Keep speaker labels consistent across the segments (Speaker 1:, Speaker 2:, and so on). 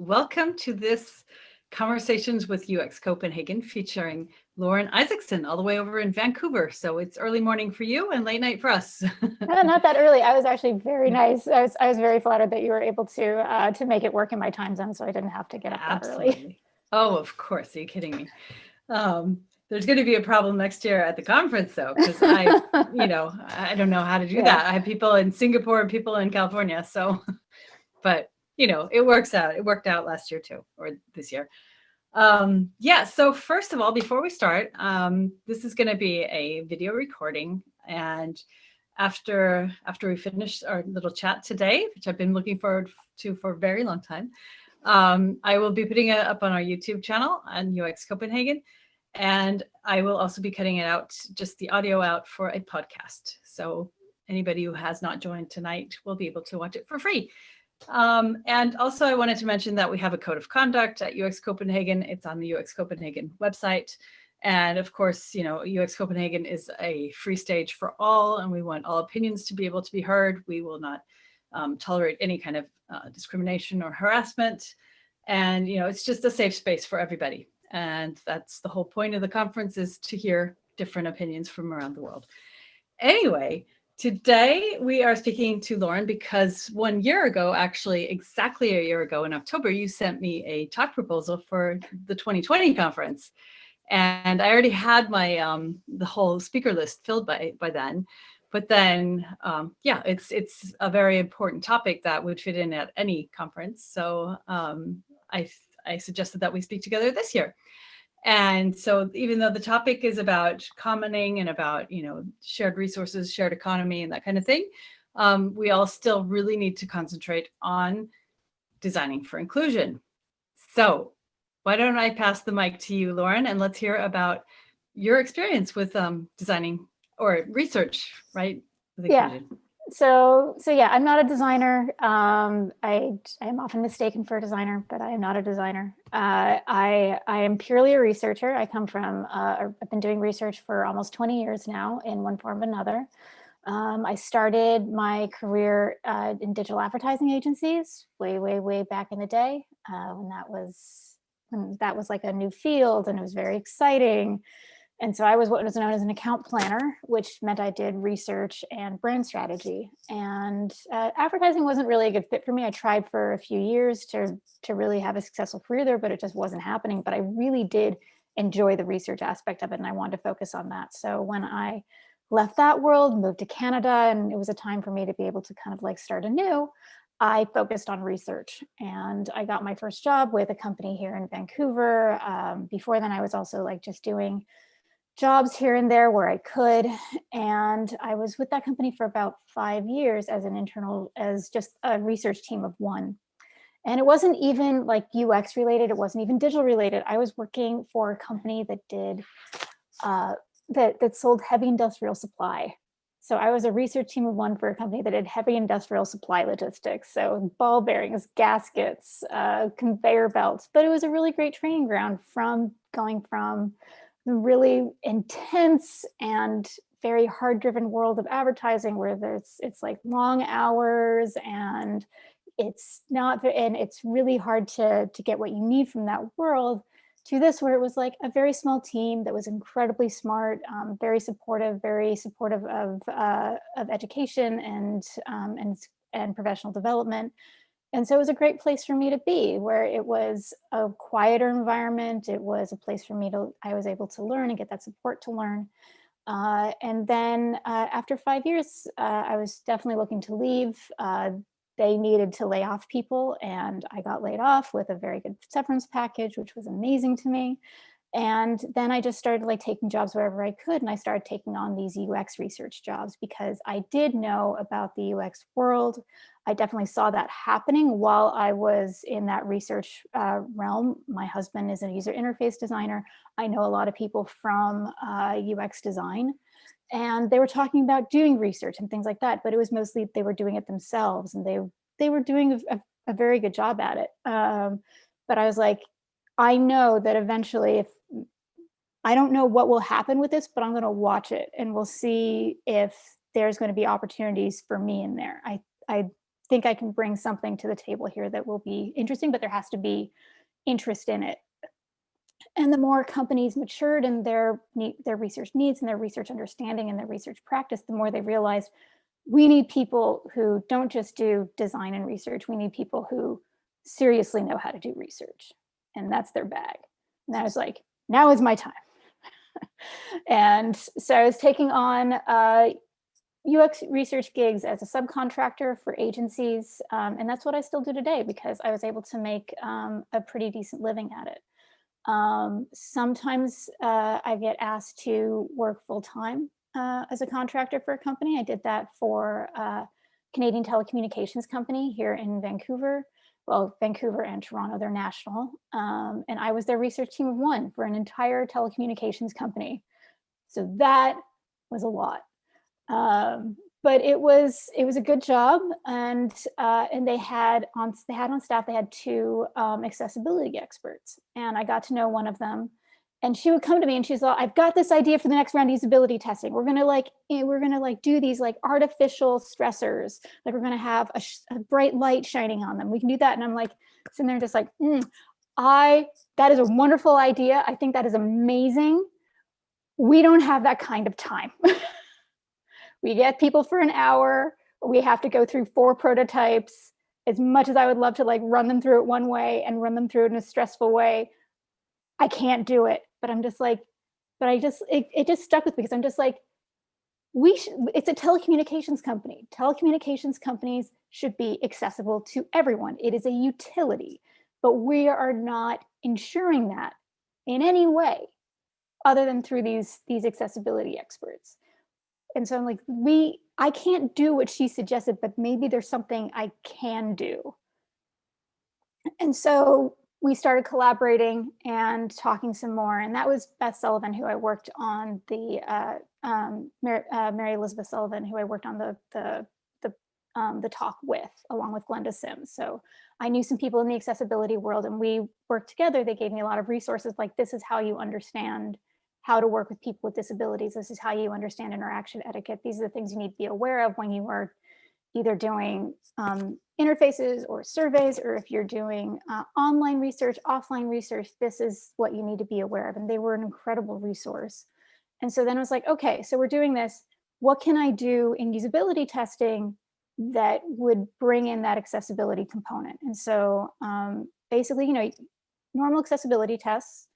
Speaker 1: welcome to this Conversations with UX Copenhagen featuring Lauren Isaacson all the way over in Vancouver. So it's early morning for you and late night for us.
Speaker 2: Not that early. I was actually very nice. I was very flattered that you were able to make it work in my time zone, so I didn't have to get up that early.
Speaker 1: Oh, of course. Are you kidding me? There's going to be a problem next year at the conference, though, because I don't know how to do that. I have people in Singapore and people in California. So, but it works out. It worked out last year too, or this year. So first of all, before we start, this is going to be a video recording, and after we finish our little chat today, which I've been looking forward to for a very long time, I will be putting it up on our YouTube channel on UX Copenhagen, and I will also be cutting it out, just the audio out, for a podcast. So anybody who has not joined tonight will be able to watch it for free. And also I wanted to mention that we have a code of conduct at UX Copenhagen. It's on the UX Copenhagen website. And of course, UX Copenhagen is a free stage for all, and we want all opinions to be able to be heard. We will not tolerate any kind of discrimination or harassment. And, it's just a safe space for everybody. And that's the whole point of the conference, is to hear different opinions from around the world. Anyway, today we are speaking to Lauren because 1 year ago, actually exactly a year ago in October, you sent me a talk proposal for the 2020 conference. And I already had my the whole speaker list filled by then. But then, it's a very important topic that would fit in at any conference. So I suggested that we speak together this year. And so even though the topic is about commenting and about, shared resources, shared economy, and that kind of thing, we all still really need to concentrate on designing for inclusion. So why don't I pass the mic to you, Lauren, and let's hear about your experience with designing or research, right?
Speaker 2: So I'm not a designer. I am often mistaken for a designer, but I am not a designer. I am purely a researcher. I come from, I've been doing research for almost 20 years now in one form or another. I started my career in digital advertising agencies way back in the day, when that was like a new field and it was very exciting. And so I was what was known as an account planner, which meant I did research and brand strategy. And advertising wasn't really a good fit for me. I tried for a few years to really have a successful career there, but it just wasn't happening. But I really did enjoy the research aspect of it, and I wanted to focus on that. So when I left that world, moved to Canada, and it was a time for me to be able to kind of like start anew, I focused on research, and I got my first job with a company here in Vancouver. Before then, I was also like just doing jobs here and there where I could. And I was with that company for about 5 years as just a research team of one. And it wasn't even like UX related. It wasn't even digital related. I was working for a company that did, that sold heavy industrial supply. So I was a research team of one for a company that did heavy industrial supply logistics. So ball bearings, gaskets, conveyor belts. But it was a really great training ground going from the really intense and very hard-driven world of advertising, where it's like long hours and it's really hard to get what you need from that world, to this where it was like a very small team that was incredibly smart, very supportive of education and professional development. And so it was a great place for me to be, where it was a quieter environment. It was a place for me I was able to learn and get that support to learn. And then after 5 years, I was definitely looking to leave. They needed to lay off people, and I got laid off with a very good severance package, which was amazing to me. And then I just started like taking jobs wherever I could. And I started taking on these UX research jobs because I did know about the UX world. I definitely saw that happening while I was in that research realm. My husband is a user interface designer. I know a lot of people from UX design, and they were talking about doing research and things like that, but it was mostly they were doing it themselves, and they were doing a very good job at it. But I was like, I know that eventually, if I don't know what will happen with this, but I'm going to watch it and we'll see if there's going to be opportunities for me in there. I think I can bring something to the table here that will be interesting, but there has to be interest in it. And the more companies matured in their research needs and their research understanding and their research practice, the more they realized we need people who don't just do design and research. We need people who seriously know how to do research, and that's their bag. And I was like, now is my time. And so I was taking on UX research gigs as a subcontractor for agencies. And that's what I still do today, because I was able to make a pretty decent living at it. Sometimes I get asked to work full-time as a contractor for a company. I did that for a Canadian telecommunications company here in Vancouver. Well, Vancouver and Toronto, they're national. And I was their research team of one for an entire telecommunications company. So that was a lot. But it was a good job, and they had on staff, they had 2 accessibility experts, and I got to know one of them, and she would come to me and she's like, I've got this idea for the next round of usability testing. We're gonna do these like artificial stressors, like we're gonna have a bright light shining on them. We can do that. And I'm like sitting there just like, that is a wonderful idea. I think that is amazing. We don't have that kind of time. We get people for an hour. We have to go through 4 prototypes. As much as I would love to like run them through it one way and run them through it in a stressful way, I can't do it. But I'm just like, it just stuck with me, because I'm just like, it's a telecommunications company. Telecommunications companies should be accessible to everyone. It is a utility, but we are not ensuring that in any way other than through these accessibility experts. And so I'm like, I can't do what she suggested, but maybe there's something I can do. And so we started collaborating and talking some more. And that was Beth Sullivan, who I worked on Mary Elizabeth Sullivan, who I worked on the talk with, along with Glenda Sims. So I knew some people in the accessibility world, and we worked together. They gave me a lot of resources, like, this is how you understand how to work with people with disabilities. This is how you understand interaction etiquette. These are the things you need to be aware of when you are either doing interfaces or surveys, or if you're doing online research, offline research, this is what you need to be aware of. And they were an incredible resource. And so then I was like, okay, so we're doing this. What can I do in usability testing that would bring in that accessibility component? And so basically, normal accessibility tests,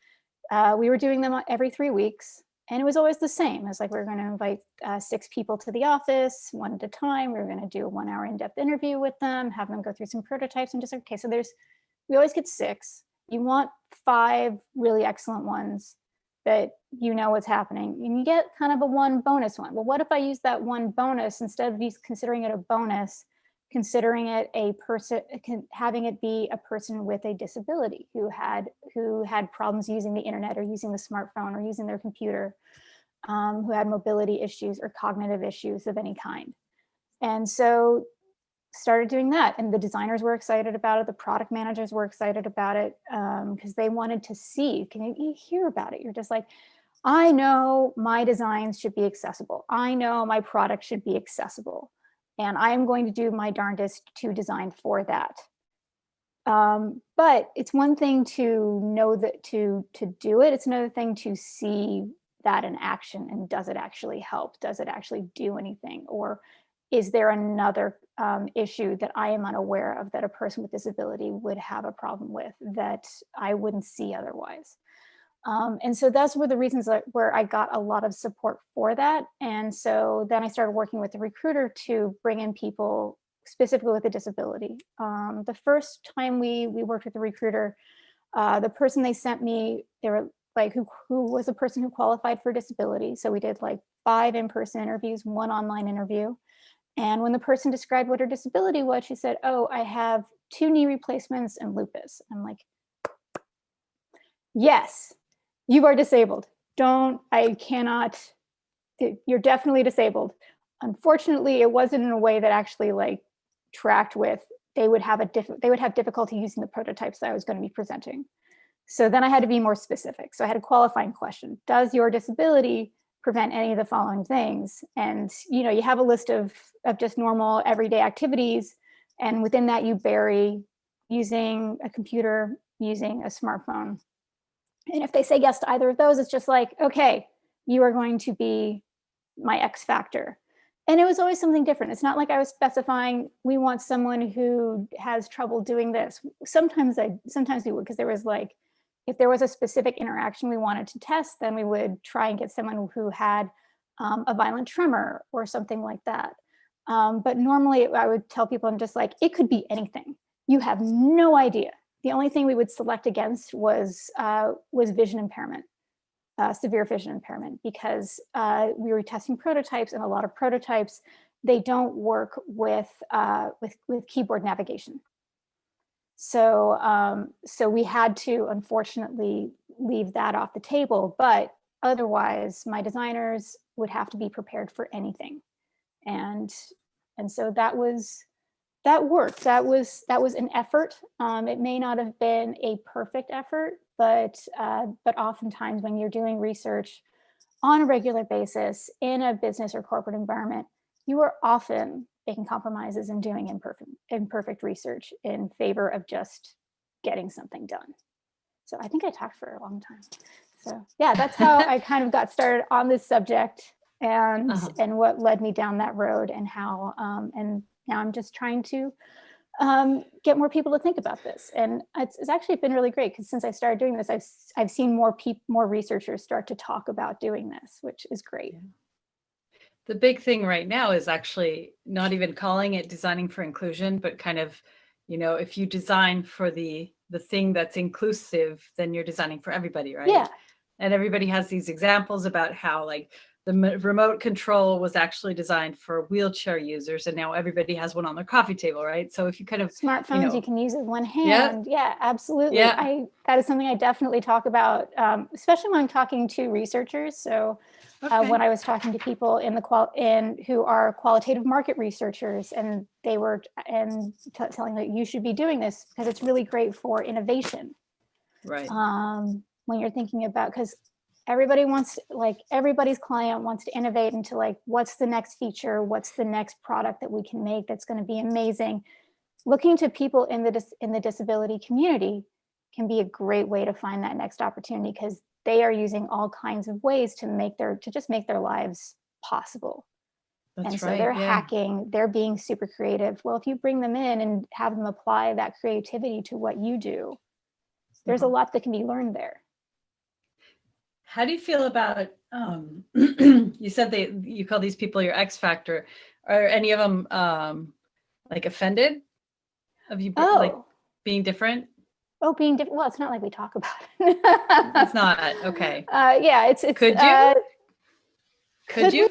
Speaker 2: we were doing them every 3 weeks, and it was always the same. It's like, we're going to invite 6 people to the office one at a time. We were going to do a 1-hour in-depth interview with them, have them go through some prototypes, and just, okay, so we always get 6. You want 5 really excellent ones that you know what's happening, and you get kind of a 1 bonus one. Well, what if I use that 1 bonus, instead of considering it a bonus, considering it a person, having it be a person with a disability who had problems using the internet or using the smartphone or using their computer, who had mobility issues or cognitive issues of any kind. And so started doing that, and the designers were excited about it. The product managers were excited about it, because they wanted to see, can you hear about it? You're just like, I know my designs should be accessible. I know my product should be accessible. And I'm going to do my darndest to design for that. But it's one thing to know that to do it. It's another thing to see that in action. And does it actually help? Does it actually do anything? Or is there another issue that I am unaware of that a person with disability would have a problem with that I wouldn't see otherwise? And so those were the reasons where I got a lot of support for that. And so then I started working with the recruiter to bring in people specifically with a disability. The first time we worked with the recruiter, the person they sent me, they were like, who was a person who qualified for disability. So we did like 5 in-person interviews, 1 online interview. And when the person described what her disability was, she said, oh, I have 2 knee replacements and lupus. I'm like, yes, you are disabled. I cannot, you're definitely disabled. Unfortunately, it wasn't in a way that actually like tracked with, they would have difficulty using the prototypes that I was going to be presenting. So then I had to be more specific. So I had a qualifying question. Does your disability prevent any of the following things? And you have a list of just normal everyday activities, And within that, you bury using a computer, using a smartphone. And if they say yes to either of those, it's just like, okay, you are going to be my X factor. And it was always something different. It's not like I was specifying, we want someone who has trouble doing this. Sometimes we would, because there was like, if there was a specific interaction we wanted to test, then we would try and get someone who had a violent tremor or something like that. But normally I would tell people, I'm just like, it could be anything. You have no idea. The only thing we would select against was vision impairment. Severe vision impairment, because we were testing prototypes, and a lot of prototypes, they don't work with keyboard navigation. So so we had to unfortunately leave that off the table, but otherwise my designers would have to be prepared for anything. And so that worked. That was an effort. It may not have been a perfect effort, but oftentimes when you're doing research on a regular basis in a business or corporate environment, you are often making compromises and doing imperfect research in favor of just getting something done. So I think I talked for a long time. So yeah, that's how I kind of got started on this subject, and what led me down that road, and how and now I'm just trying to get more people to think about this. And it's actually been really great, because since I started doing this, I've seen more researchers start to talk about doing this, which is great.
Speaker 1: The big thing right now is actually not even calling it designing for inclusion, but kind of, if you design for the thing that's inclusive, then you're designing for everybody, right?
Speaker 2: Yeah.
Speaker 1: And everybody has these examples about how like the remote control was actually designed for wheelchair users, and now everybody has one on their coffee table, right? So if you kind of
Speaker 2: smartphones, you can use it with one hand. Yeah, absolutely.
Speaker 1: Yeah.
Speaker 2: That is something I definitely talk about, especially when I'm talking to researchers. So when I was talking to people who are qualitative market researchers, and they were telling me, you should be doing this because it's really great for innovation.
Speaker 1: Right.
Speaker 2: When you're thinking about, because everybody's client wants to innovate into like, what's the next feature, what's the next product that we can make that's going to be amazing. Looking to people in the disability community can be a great way to find that next opportunity, because they are using all kinds of ways to just make their lives possible. And so they're hacking, they're being super creative. Well, if you bring them in and have them apply that creativity to what you do, there's a lot that can be learned there.
Speaker 1: How do you feel about, you said you call these people your X factor. Are any of them like offended of you like being different?
Speaker 2: Oh, being different. Well, it's not like we talk about it.
Speaker 1: It's not, okay.
Speaker 2: Yeah, it's
Speaker 1: Could you? Could you?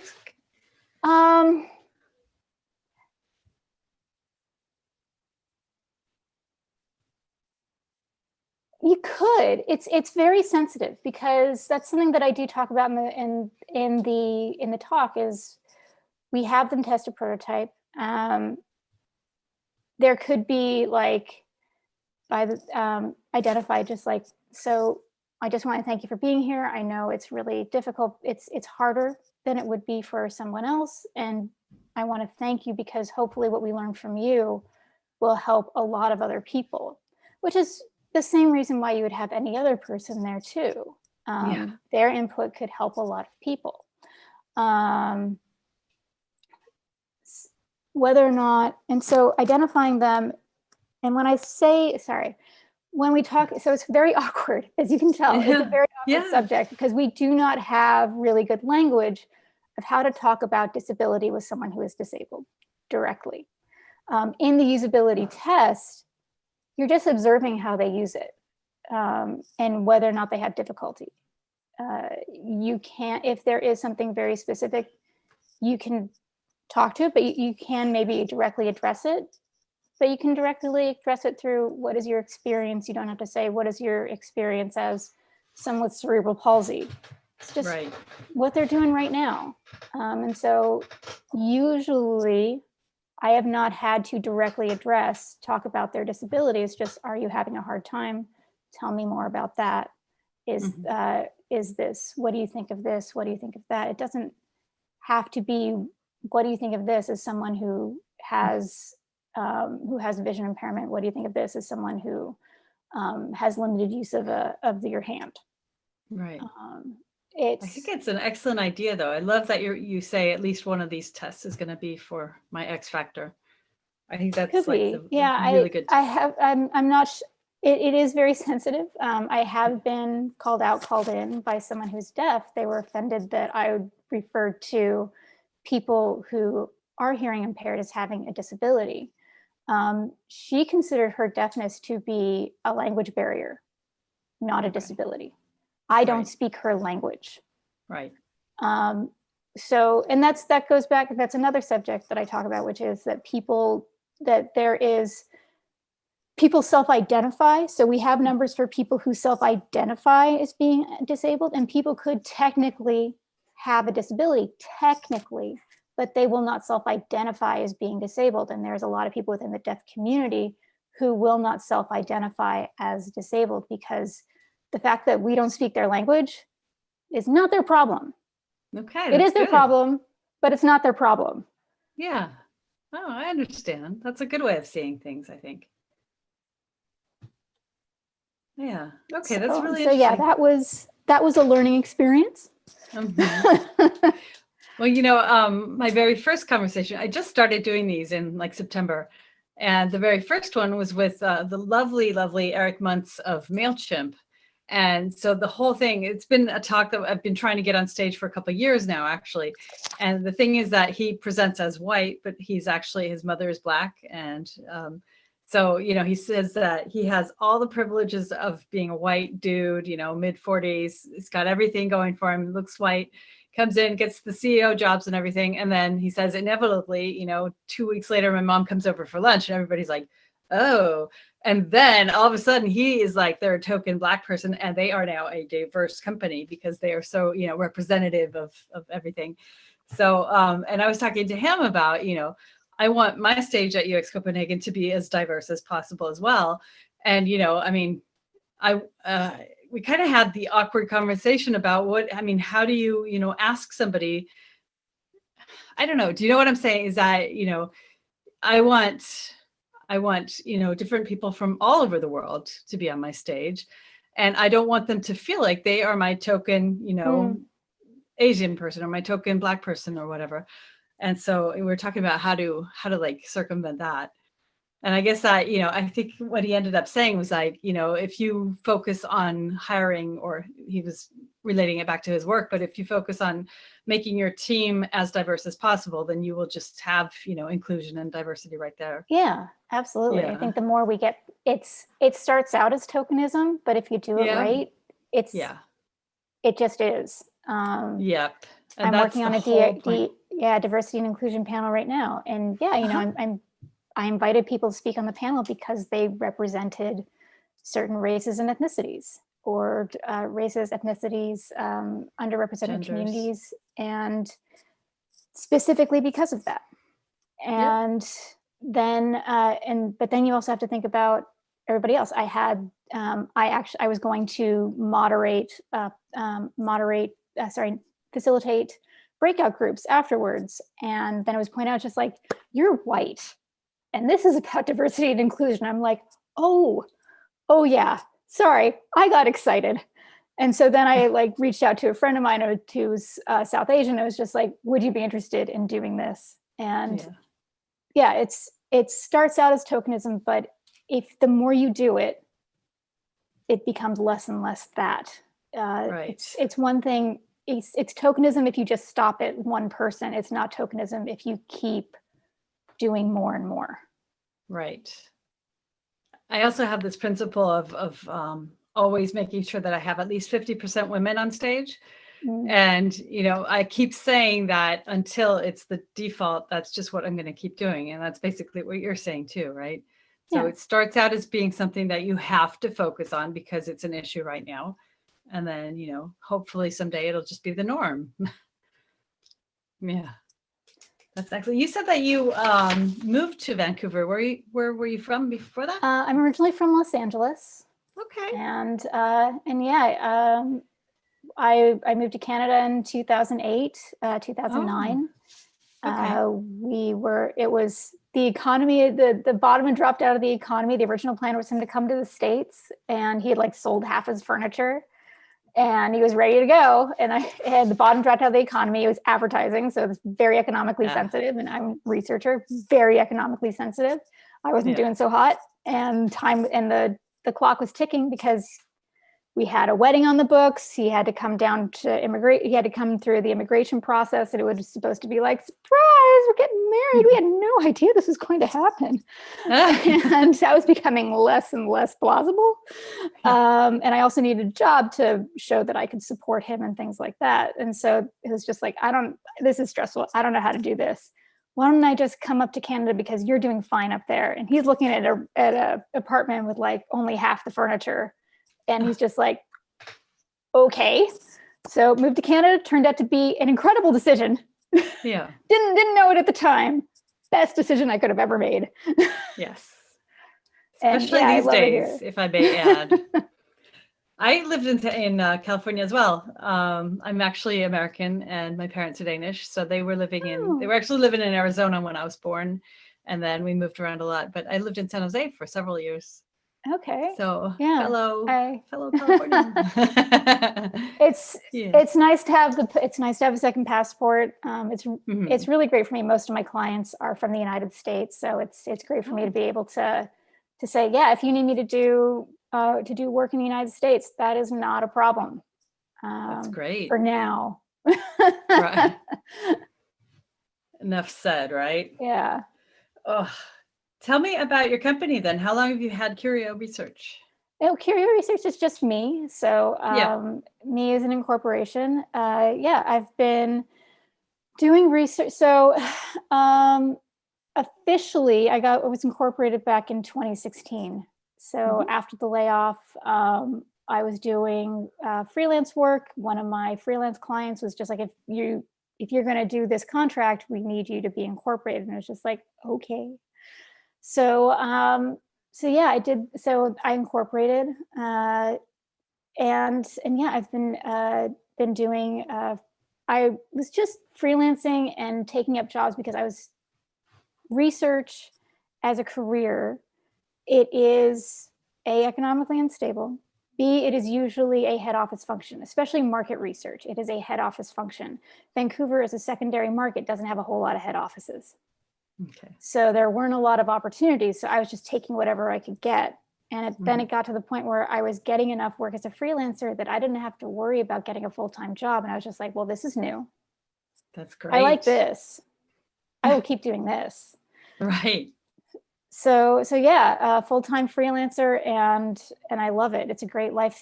Speaker 2: You could. It's very sensitive, because that's something that I do talk about in the talk. Is we have them test a prototype. There could be like identified just like, so I just want to thank you for being here. I know it's really difficult. It's harder than it would be for someone else, and I want to thank you, because hopefully what we learned from you will help a lot of other people, which is the same reason why you would have any other person there too. Their input could help a lot of people. Whether or not, and so identifying them, and when I say, when we talk, so it's very awkward, as you can tell. It's a very awkward subject, because we do not have really good language of how to talk about disability with someone who is disabled directly. In the usability test, you're just observing how they use it, and whether or not they have difficulty. You can't, if there is something very specific, you can talk to it, but you can maybe directly address it. But you can directly address it through, what is your experience? You don't have to say, what is your experience as someone with cerebral palsy? It's just what they're doing right now. And so usually I have not had to directly talk about their disability. It's just, are you having a hard time? Tell me more about that. Is this, what do you think of this? What do you think of that? It doesn't have to be, what do you think of this, as someone who has who has vision impairment, what do you think of this as someone who has limited use of your hand?
Speaker 1: Right. I think
Speaker 2: It's
Speaker 1: it's an excellent idea, though. I love that you say at least one of these tests is going to be for my X factor. I think that's
Speaker 2: could
Speaker 1: like
Speaker 2: be.
Speaker 1: the
Speaker 2: Yeah,
Speaker 1: really good
Speaker 2: I
Speaker 1: tip.
Speaker 2: have, I'm not, it is very sensitive. I have been called in by someone who's deaf. They were offended that I referred to people who are hearing impaired as having a disability. She considered her deafness to be a language barrier, not a
Speaker 1: Okay.
Speaker 2: disability. I don't
Speaker 1: Right.
Speaker 2: speak her language.
Speaker 1: Right.
Speaker 2: So, and that goes back, that's another subject that I talk about, which is that people self-identify. So we have numbers for people who self-identify as being disabled, and people could technically have a disability, technically, but they will not self-identify as being disabled. And there's a lot of people within the deaf community who will not self-identify as disabled because the fact that we don't speak their language is not their problem.
Speaker 1: Okay.
Speaker 2: It is
Speaker 1: That's
Speaker 2: their
Speaker 1: good.
Speaker 2: problem, but it's not their problem.
Speaker 1: Yeah. Oh, I understand. That's a good way of seeing things, I think. Yeah. Okay. That's really
Speaker 2: So yeah,
Speaker 1: interesting.
Speaker 2: that was a learning experience.
Speaker 1: Mhm. Well, my very first conversation, I just started doing these in like September. And the very first one was with the lovely, lovely Eric Muntz of MailChimp. And so the whole thing, it's been a talk that I've been trying to get on stage for a couple of years now, actually. And the thing is that he presents as white, but he's actually, his mother is Black. And so, he says that he has all the privileges of being a white dude, mid 40s. He's got everything going for him, looks white, comes in, gets the CEO jobs and everything. And then he says, inevitably, 2 weeks later, my mom comes over for lunch and everybody's like, oh. And then all of a sudden he is like, they're a token Black person and they are now a diverse company because they are so, representative of everything. So, and I was talking to him about, I want my stage at UX Copenhagen to be as diverse as possible as well. And, we kind of had the awkward conversation about how do you, ask somebody, I don't know. Do you know what I'm saying? Is that, I want, different people from all over the world to be on my stage. And I don't want them to feel like they are my token, Asian person or my token Black person or whatever. And so we were talking about how to like circumvent that. And I guess that, I think what he ended up saying was like, if you focus on hiring, or he was relating it back to his work, but if you focus on making your team as diverse as possible, then you will just have, inclusion and diversity right there.
Speaker 2: Yeah, absolutely.
Speaker 1: Yeah.
Speaker 2: I think the more we get, it starts out as tokenism, but if you do it right, it just is.
Speaker 1: Yep. And
Speaker 2: I'm
Speaker 1: that's
Speaker 2: working
Speaker 1: the
Speaker 2: on a
Speaker 1: whole point.
Speaker 2: diversity and inclusion panel right now. And yeah, I invited people to speak on the panel because they represented certain races and ethnicities, or races, ethnicities, underrepresented
Speaker 1: Genders.
Speaker 2: communities, and specifically because of that. And then, but then you also have to think about everybody else. I was going to facilitate breakout groups afterwards. And then it was pointed out, just like, you're white and this is about diversity and inclusion. I'm like, oh yeah, sorry, I got excited. And so then I like reached out to a friend of mine who's South Asian. I was just like, would you be interested in doing this? And yeah, it starts out as tokenism, but if the more you do it, it becomes less and less that.
Speaker 1: Right.
Speaker 2: It's one thing. It's tokenism if you just stop at one person. It's not tokenism if you keep doing more and more.
Speaker 1: Right. I also have this principle of always making sure that I have at least 50% women on stage. And, I keep saying that until it's the default, that's just what I'm going to keep doing. And that's basically what you're saying too, right? So it starts out as being something that you have to focus on because it's an issue right now. And then, hopefully someday it'll just be the norm. Yeah. That's excellent. You said that you moved to Vancouver. Where were you from before that?
Speaker 2: I'm originally from Los Angeles.
Speaker 1: Okay.
Speaker 2: And yeah, I moved to Canada in 2008, 2009.
Speaker 1: Okay.
Speaker 2: the economy, the bottom had dropped out of the economy. The original plan was him to come to the States, and he had like sold half his furniture and he was ready to go. And I had the bottom dropped out of the economy. It was advertising. So it's very economically sensitive. And I'm a researcher, very economically sensitive. I wasn't doing so hot, and the clock was ticking because we had a wedding on the books. He had to come down to immigrate. He had to come through the immigration process, and it was supposed to be like, surprise, we're getting married. We had no idea this was going to happen. And that was becoming less and less plausible. And I also needed a job to show that I could support him and things like that. And so it was just like, this is stressful. I don't know how to do this. Why don't I just come up to Canada because you're doing fine up there? And he's looking at a apartment with like only half the furniture. And he's just like, okay. So moved to Canada, turned out to be an incredible decision.
Speaker 1: Yeah.
Speaker 2: Didn't know it at the time. Best decision I could have ever made.
Speaker 1: Yes.
Speaker 2: And
Speaker 1: especially these days, if I may add. I lived in California as well. I'm actually American and my parents are Danish. So they were actually living in Arizona when I was born. And then we moved around a lot, but I lived in San Jose for several years.
Speaker 2: Okay.
Speaker 1: So fellow Californian.
Speaker 2: It's nice to have a second passport. It's really great for me. Most of my clients are from the United States, so it's great for me to be able to say, yeah, if you need me to do work in the United States, that is not a problem.
Speaker 1: That's great
Speaker 2: for now.
Speaker 1: Right. Enough said, right?
Speaker 2: Yeah.
Speaker 1: Oh. Tell me about your company then. How long have you had Curio Research?
Speaker 2: Curio Research is just me. So me as an incorporation. I've been doing research. So officially, I was incorporated back in 2016. So after the layoff, I was doing freelance work. One of my freelance clients was just like, if you're going to do this contract, we need you to be incorporated. And it was just like, okay. So, I did. So I incorporated, and I've been doing. I was just freelancing and taking up jobs because I was research as a career. It is economically unstable. B, it is usually a head office function, especially market research. It is a head office function. Vancouver as a secondary market doesn't have a whole lot of head offices. Okay. So there weren't a lot of opportunities. So I was just taking whatever I could get. And then it got to the point where I was getting enough work as a freelancer that I didn't have to worry about getting a full-time job. And I was just like, well, this is new.
Speaker 1: That's great.
Speaker 2: I like this. I will keep doing this.
Speaker 1: Right.
Speaker 2: So full-time freelancer, and I love it. It's a great life.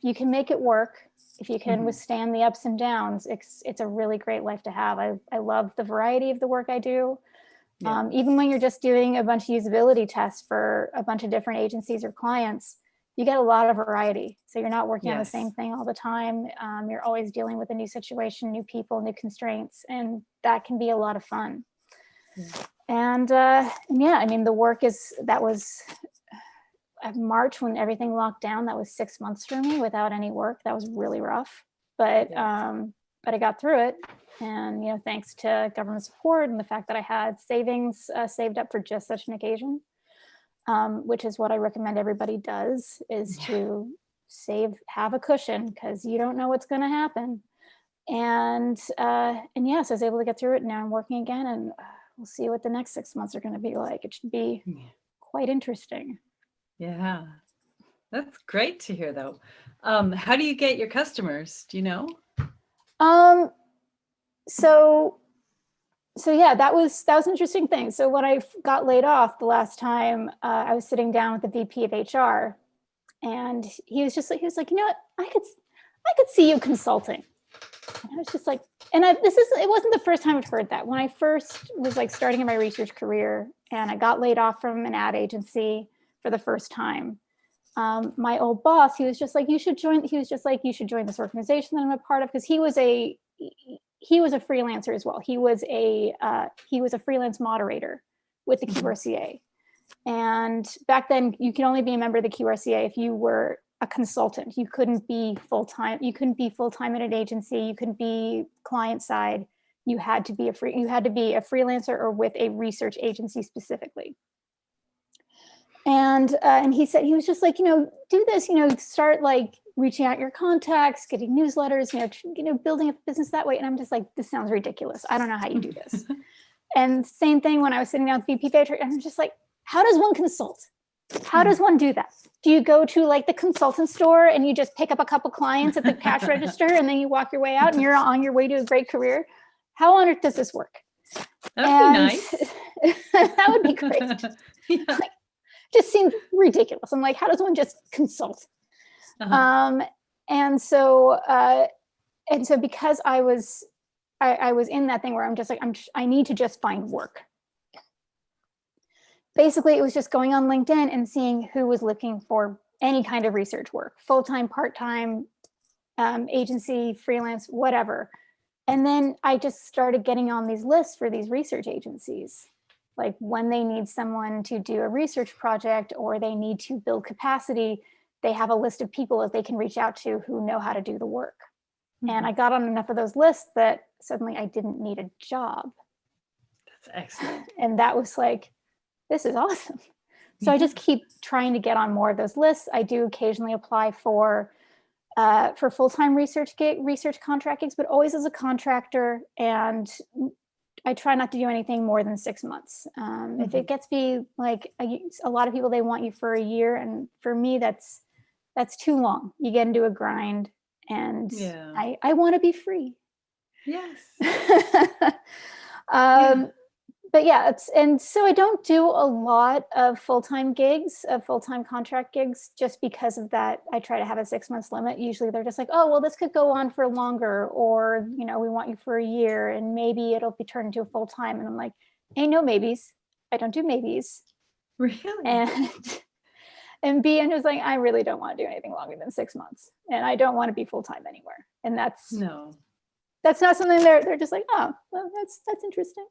Speaker 2: You can make it work. If you can withstand the ups and downs, it's a really great life to have. I love the variety of the work I do. Yeah. Even when you're just doing a bunch of usability tests for a bunch of different agencies or clients, you get a lot of variety. So you're not working on the same thing all the time. You're always dealing with a new situation, new people, new constraints, and that can be a lot of fun. Yeah. And I mean, the work that was March when everything locked down. That was 6 months for me without any work. That was really rough, but I got through it. And, thanks to government support and the fact that I had savings saved up for just such an occasion, which is what I recommend everybody does, is to have a cushion, because you don't know what's going to happen. And so I was able to get through it. Now I'm working again, and we'll see what the next 6 months are going to be like. It should be quite interesting. Yeah.
Speaker 1: That's great to hear, though. How do you get your customers? Do you know?
Speaker 2: That was an interesting thing. So when I got laid off the last time, I was sitting down with the VP of HR, and he was like, you know what, I could see you consulting. And I was just like, it wasn't the first time I'd heard that. When I first was like starting in my research career and I got laid off from an ad agency for the first time, my old boss, he was just like, you should join this organization that I'm a part of, because he was a freelancer as well. He was a freelance moderator with the QRCA. And back then you could only be a member of the QRCA if you were a consultant. You couldn't be full-time. You couldn't be full-time at an agency. You couldn't be client side. you had to be a freelancer or with a research agency specifically. And he said, he was just like, do this, start like reaching out your contacts, getting newsletters, building a business that way. And I'm just like, this sounds ridiculous. I don't know how you do this. And same thing when I was sitting down with VP page, and I'm just like, how does one consult? How does one do that? Do you go to like the consultant store and you just pick up a couple clients at the cash register and then you walk your way out and you're on your way to a great career? How on earth does this work?
Speaker 1: That'd be nice.
Speaker 2: That would be great.
Speaker 1: Yeah.
Speaker 2: Like, just seems ridiculous. I'm like, how does one just consult? And so because I was in that thing where I'm just like, I need to just find work. Basically, it was just going on LinkedIn and seeing who was looking for any kind of research work, full-time, part-time, agency, freelance, whatever. And then I just started getting on these lists for these research agencies. Like when they need someone to do a research project or they need to build capacity, they have a list of people that they can reach out to who know how to do the work. Mm-hmm. And I got on enough of those lists that suddenly I didn't need a job.
Speaker 1: That's excellent.
Speaker 2: And that was like, this is awesome. So I just keep trying to get on more of those lists. I do occasionally apply for full-time research contract gigs, but always as a contractor. And I try not to do anything more than 6 months. If it gets me like a lot of people, they want you for a year. And for me, that's too long. You get into a grind and I want to be free.
Speaker 1: Yes.
Speaker 2: But yeah, and so I don't do a lot of full-time contract gigs, just because of that. I try to have a 6 months limit. Usually they're just like, oh, well, this could go on for longer, or, we want you for a year and maybe it'll be turned into a full-time. And I'm like, ain't no maybes. I don't do maybes.
Speaker 1: Really?
Speaker 2: And B, I'm just like, I really don't want to do anything longer than 6 months. And I don't want to be full-time anywhere. And that's not something they're just like, oh, well, that's interesting.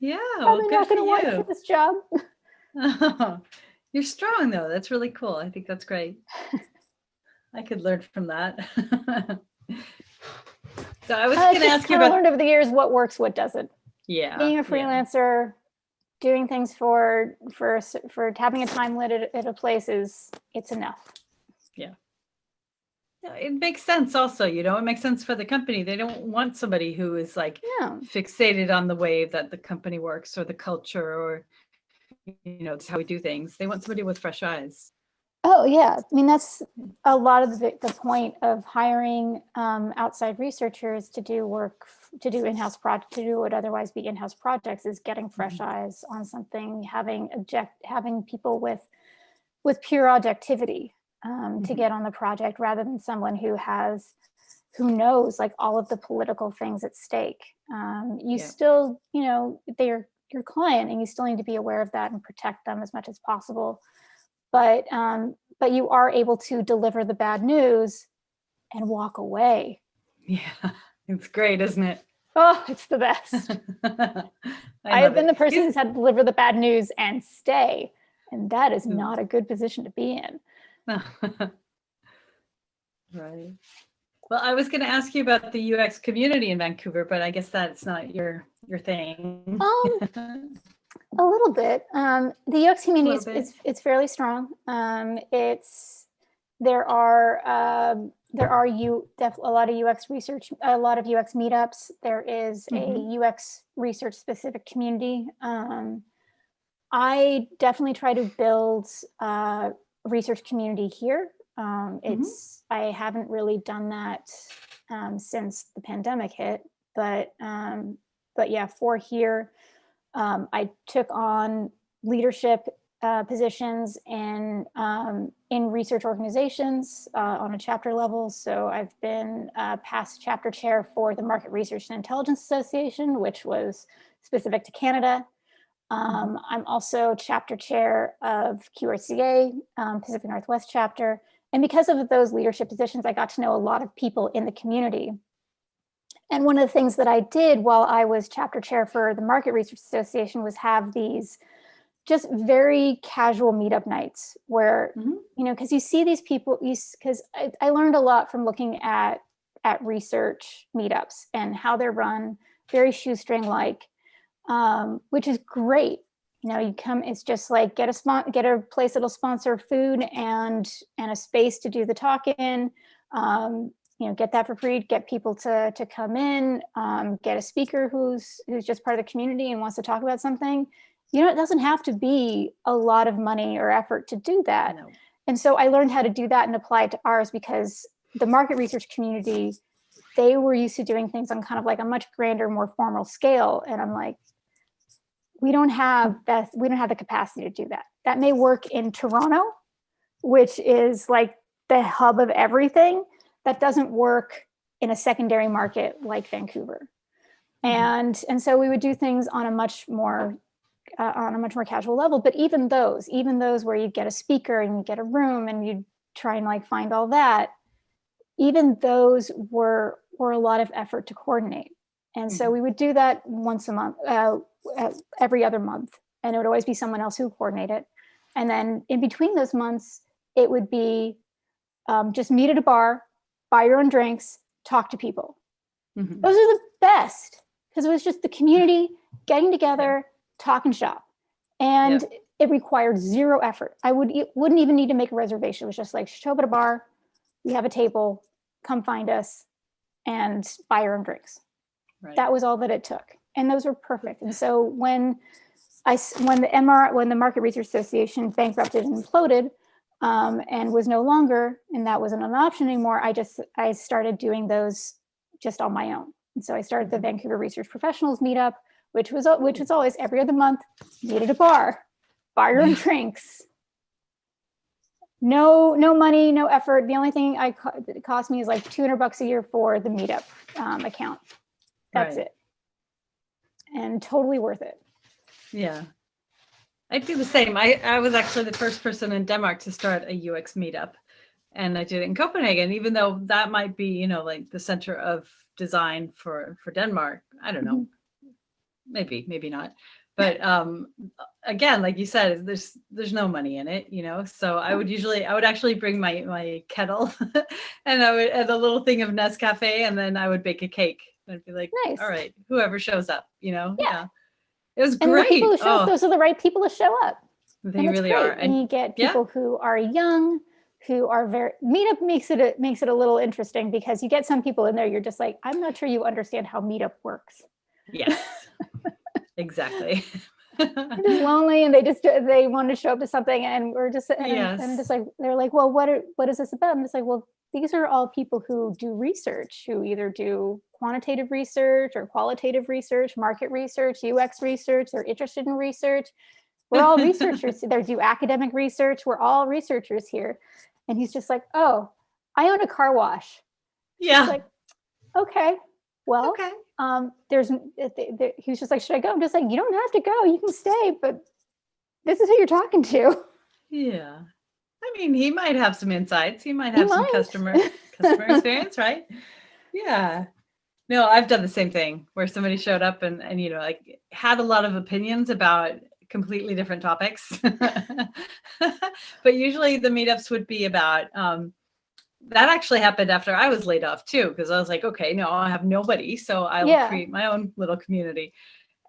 Speaker 1: Yeah,
Speaker 2: probably not going to want you for this job.
Speaker 1: Oh, you're strong though. That's really cool. I think that's great. I could learn from that. So I was going to ask you about.
Speaker 2: I learned over the years what works, what doesn't.
Speaker 1: Yeah,
Speaker 2: being a freelancer, doing things for having a time limit at a place it's enough.
Speaker 1: Yeah. It makes sense also, it makes sense for the company. They don't want somebody who is like fixated on the way that the company works or the culture or, it's how we do things. They want somebody with fresh eyes.
Speaker 2: Oh yeah. I mean, that's a lot of the point of hiring outside researchers to do work, to do in-house projects, to do what would otherwise be in-house projects, is getting fresh eyes on something, having people with pure objectivity. To get on the project, rather than someone who knows like all of the political things at stake. You still, they're your client, and you still need to be aware of that and protect them as much as possible. But you are able to deliver the bad news and walk away.
Speaker 1: Yeah, it's great, isn't it?
Speaker 2: Oh, it's the best. I have been the person who's had to deliver the bad news and stay, and that is not a good position to be in.
Speaker 1: Right. Well, I was going to ask you about the UX community in Vancouver, but I guess that's not your thing.
Speaker 2: A little bit. The UX community it's fairly strong. There are a lot of UX research, a lot of UX meetups. There is a UX research specific community. I definitely try to build research community here. I haven't really done that since the pandemic hit, but yeah, for here, I took on leadership positions in research organizations on a chapter level. So I've been past chapter chair for the Market Research and Intelligence Association, which was specific to Canada. I'm also chapter chair of QRCA, Pacific Northwest chapter. And because of those leadership positions, I got to know a lot of people in the community. And one of the things that I did while I was chapter chair for the Market Research Association was have these just very casual meetup nights where, because you see these people, because I learned a lot from looking at research meetups and how they're run, very shoestring-like, which is great. You know, you come, it's just like get a place that'll sponsor food and a space to do the talk in. You know, get that for free, get people to come in, get a speaker who's just part of the community and wants to talk about something. You know, it doesn't have to be a lot of money or effort to do that.
Speaker 1: No.
Speaker 2: And so I learned how to do that and apply it to ours, because the market research community, they were used to doing things on kind of like a much grander, more formal scale. And I'm like, we don't have the capacity to do that. That may work in Toronto, which is like the hub of everything. That doesn't work in a secondary market like Vancouver. And so we would do things on a much more casual level. But even those where you get a speaker and you get a room and you try and like find all that, even those were a lot of effort to coordinate. And so we would do that once a month, every other month, and it would always be someone else who would coordinate it. And then in between those months, it would be just meet at a bar, buy your own drinks, talk to people. Those are the best, because it was just the community getting together, talk and shop. And it required zero effort. Wouldn't even need to make a reservation. It was just like, show up at a bar, we have a table, come find us, and buy your own drinks. Right. That was all that it took. And those were perfect. And so when the Market Research Association bankrupted and imploded, and was no longer, and that wasn't an option anymore, I started doing those just on my own. And so I started the Vancouver Research Professionals Meetup, which was always every other month, meet at a bar, buy your own drinks. No money, no effort. The only thing it cost me is like $200 a year for the meetup account. That's it. And totally worth it. Yeah.
Speaker 1: I do the same. I was actually the first person in Denmark to start a UX meetup, and I did it in Copenhagen, even though that might be, you know, like the center of design for Denmark. I don't know, maybe not. But again, like you said, there's no money in it, you know. So I would actually bring my kettle and and a little thing of Nescafe, and then I would bake a cake. I'd be like, nice. All right, whoever shows up, you know. Yeah. It was great.
Speaker 2: And the people who show up, those are the right people to show up.
Speaker 1: They really are.
Speaker 2: And you get people who are young, who are Meetup makes it a little interesting, because you get some people in there, you're just like, I'm not sure you understand how Meetup works.
Speaker 1: Yes, exactly.
Speaker 2: They're just lonely, and they want to show up to something, and we're just and just like, they're like, well, what is this about? I'm just like, well, these are all people who do research, who either do quantitative research or qualitative research, market research, UX research. They're interested in research. We're all researchers. They do academic research. We're all researchers here. And he's just like, oh, I own a car wash. Yeah. Like, okay, well, okay. He was just like, should I go? I'm just like, you don't have to go. You can stay, but this is who you're talking to.
Speaker 1: Yeah. I mean, he might have some insights. He might have some customer experience, right? Yeah. No, I've done the same thing where somebody showed up and you know, like had a lot of opinions about completely different topics. But usually the meetups would be about that actually happened after I was laid off too, because I was like, okay, no, I have nobody, so I will create my own little community.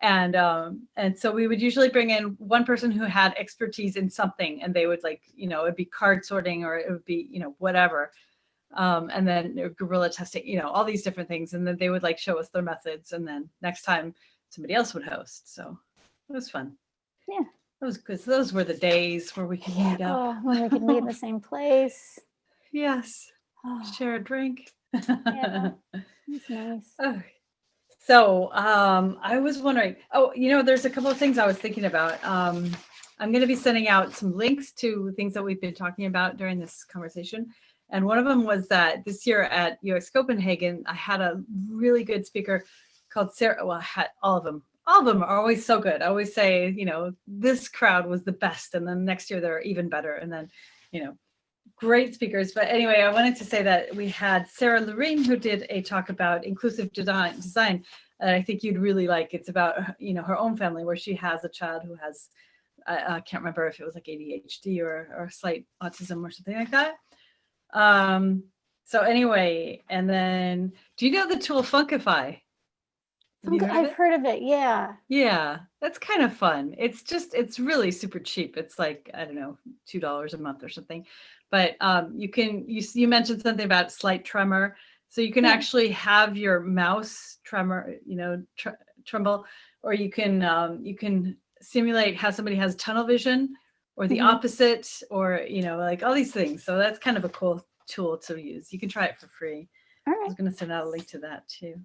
Speaker 1: And so we would usually bring in one person who had expertise in something, and they would, like, you know, it'd be card sorting, or it would be, you know, whatever. And then guerrilla testing, you know, all these different things. And then they would like show us their methods. And then next time somebody else would host. So it was fun.
Speaker 2: Yeah.
Speaker 1: Those were the days where we could meet up.
Speaker 2: When we could meet in the same place.
Speaker 1: Yes. Share a drink.
Speaker 2: Yeah. That's nice.
Speaker 1: Oh. So I was wondering, you know, there's a couple of things I was thinking about. I'm going to be sending out some links to things that we've been talking about during this conversation. And one of them was that this year at UX Copenhagen, I had a really good speaker called Sarah. Well, I had all of them. All of them are always so good. I always say, you know, this crowd was the best. And then next year they're even better. And then, you know, great speakers. But anyway, I wanted to say that we had Sarah Lorraine, who did a talk about inclusive design. And I think you'd really like. It's about, you know, her own family, where she has a child who has, I can't remember if it was like ADHD or slight autism or something like that. So anyway, and then, do you know the tool Funkify? Have you heard of it?
Speaker 2: I've heard of it. Yeah.
Speaker 1: Yeah, that's kind of fun. It's really super cheap. It's like, I don't know, $2 a month or something. But you mentioned something about slight tremor. So you can
Speaker 2: Yeah.
Speaker 1: actually have your mouse tremor, tremble, or you can simulate how somebody has tunnel vision or the opposite, or, like all these things. So that's kind of a cool tool to use. You can try it for free.
Speaker 2: All
Speaker 1: I
Speaker 2: right.
Speaker 1: was going to send out a link to that too.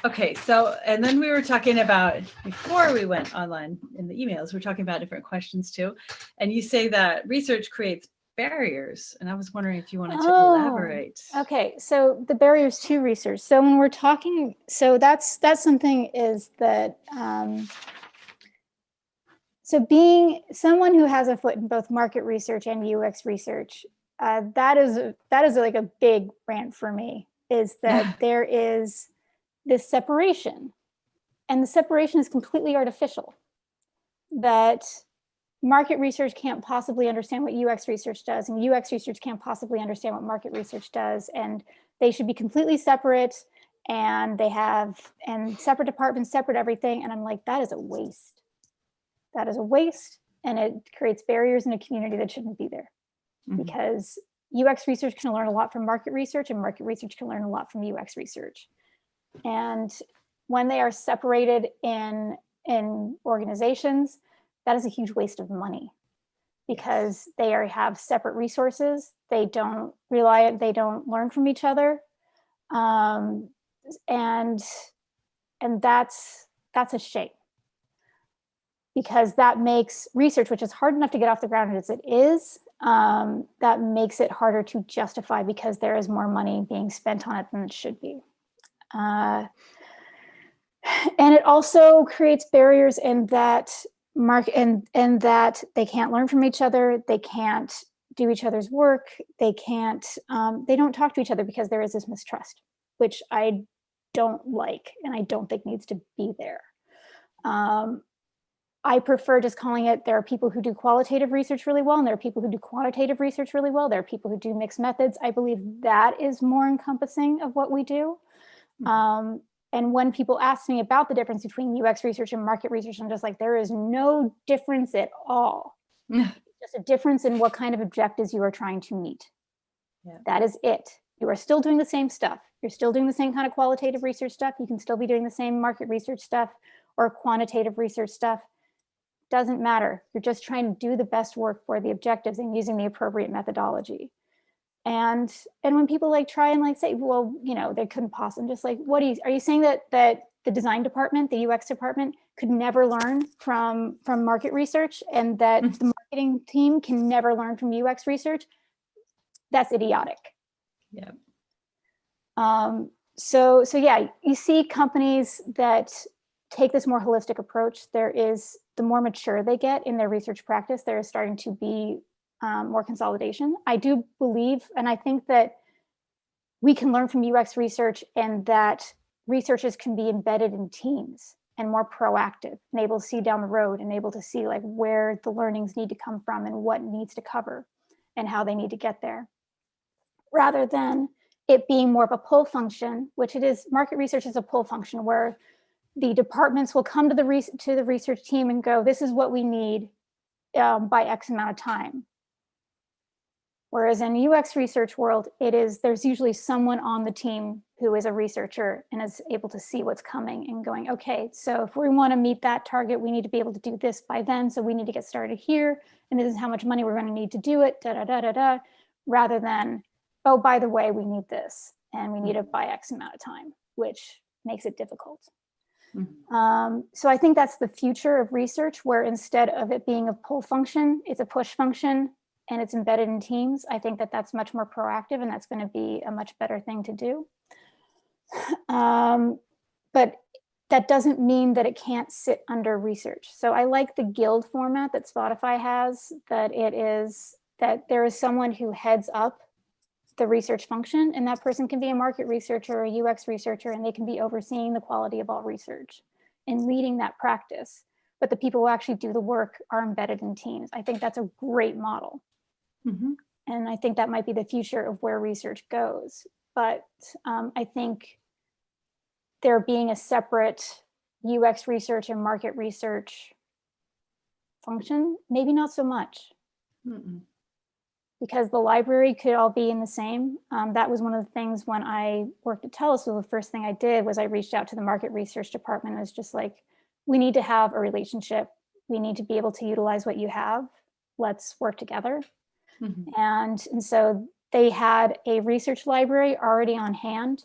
Speaker 1: Okay, so, and then we were talking about, before we went online in the emails, we're talking about different questions too. And you say that research creates barriers. And I was wondering if you wanted to elaborate.
Speaker 2: Okay, so the barriers to research. So when we're talking, so that's something is that, so being someone who has a foot in both market research and UX research, that is like a big rant for me, is that there is this separation, and the separation is completely artificial. That market research can't possibly understand what UX research does, and UX research can't possibly understand what market research does, and they should be completely separate, and separate departments, separate everything. And I'm like, that is a waste. That is a waste, and it creates barriers in a community that shouldn't be there. Because UX research can learn a lot from market research, and market research can learn a lot from UX research. And when they are separated in organizations, that is a huge waste of money, because they have separate resources. They don't learn from each other. And that's a shame, because that makes research, which is hard enough to get off the ground as it is, that makes it harder to justify, because there is more money being spent on it than it should be. And it also creates barriers in that and that they can't learn from each other. They can't do each other's work. They don't talk to each other, because there is this mistrust, which I don't like, and I don't think needs to be there. I prefer just calling it, there are people who do qualitative research really well, and there are people who do quantitative research really well. There are people who do mixed methods. I believe that is more encompassing of what we do. And when people ask me about the difference between UX research and market research, I'm just like, there is no difference at all. It's just a difference in what kind of objectives you are trying to meet. Yeah. That is it. You are still doing the same stuff. You're still doing the same kind of qualitative research stuff. You can still be doing the same market research stuff or quantitative research stuff. Doesn't matter. You're just trying to do the best work for the objectives and using the appropriate methodology. And when people try and say, well, they couldn't possibly, I'm just like, are you saying that the design department, the UX department, could never learn from market research, and that the marketing team can never learn from UX research? That's idiotic.
Speaker 1: Yeah.
Speaker 2: So yeah, you see companies that take this more holistic approach. The more mature they get in their research practice, there is starting to be more consolidation. I do believe, and I think that we can learn from UX research, and that researchers can be embedded in teams and more proactive and able to see down the road and able to see where the learnings need to come from and what needs to cover and how they need to get there, rather than it being more of a pull function, which it is. Market research is a pull function where the departments will come to the research team and go, this is what we need by X amount of time. Whereas in UX research world, there's usually someone on the team who is a researcher and is able to see what's coming and going, okay, so if we want to meet that target, we need to be able to do this by then. So we need to get started here. And this is how much money we're going to need to do it, rather than, oh, by the way, we need this and we need it by X amount of time, which makes it difficult. So I think that's the future of research, where instead of it being a pull function, it's a push function, and it's embedded in teams. I think that that's much more proactive, and that's going to be a much better thing to do. But that doesn't mean that it can't sit under research. So I like the guild format that Spotify has, that there is someone who heads up the research function, and that person can be a market researcher or a UX researcher, and they can be overseeing the quality of all research and leading that practice. But the people who actually do the work are embedded in teams. I think that's a great model. And I think that might be the future of where research goes. But I think there being a separate UX research and market research function, maybe not so much.
Speaker 1: Mm-mm.
Speaker 2: Because the library could all be in the same. That was one of the things when I worked at TELUS. So the first thing I did was I reached out to the market research department. It was just like, we need to have a relationship. We need to be able to utilize what you have. Let's work together.
Speaker 1: Mm-hmm.
Speaker 2: And so they had a research library already on hand.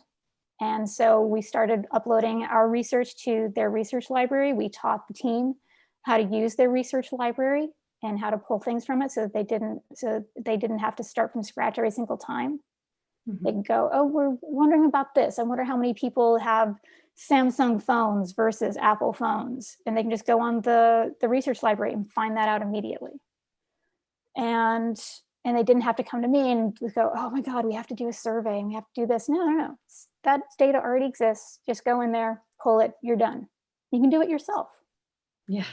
Speaker 2: And so we started uploading our research to their research library. We taught the team how to use their research library and how to pull things from it, so they didn't have to start from scratch every single time.
Speaker 1: Mm-hmm.
Speaker 2: They can go, oh, we're wondering about this. I wonder how many people have Samsung phones versus Apple phones. And they can just go on the research library and find that out immediately. And they didn't have to come to me and go, oh my God, we have to do a survey and we have to do this. No. That data already exists. Just go in there, pull it, you're done. You can do it yourself.
Speaker 1: Yeah.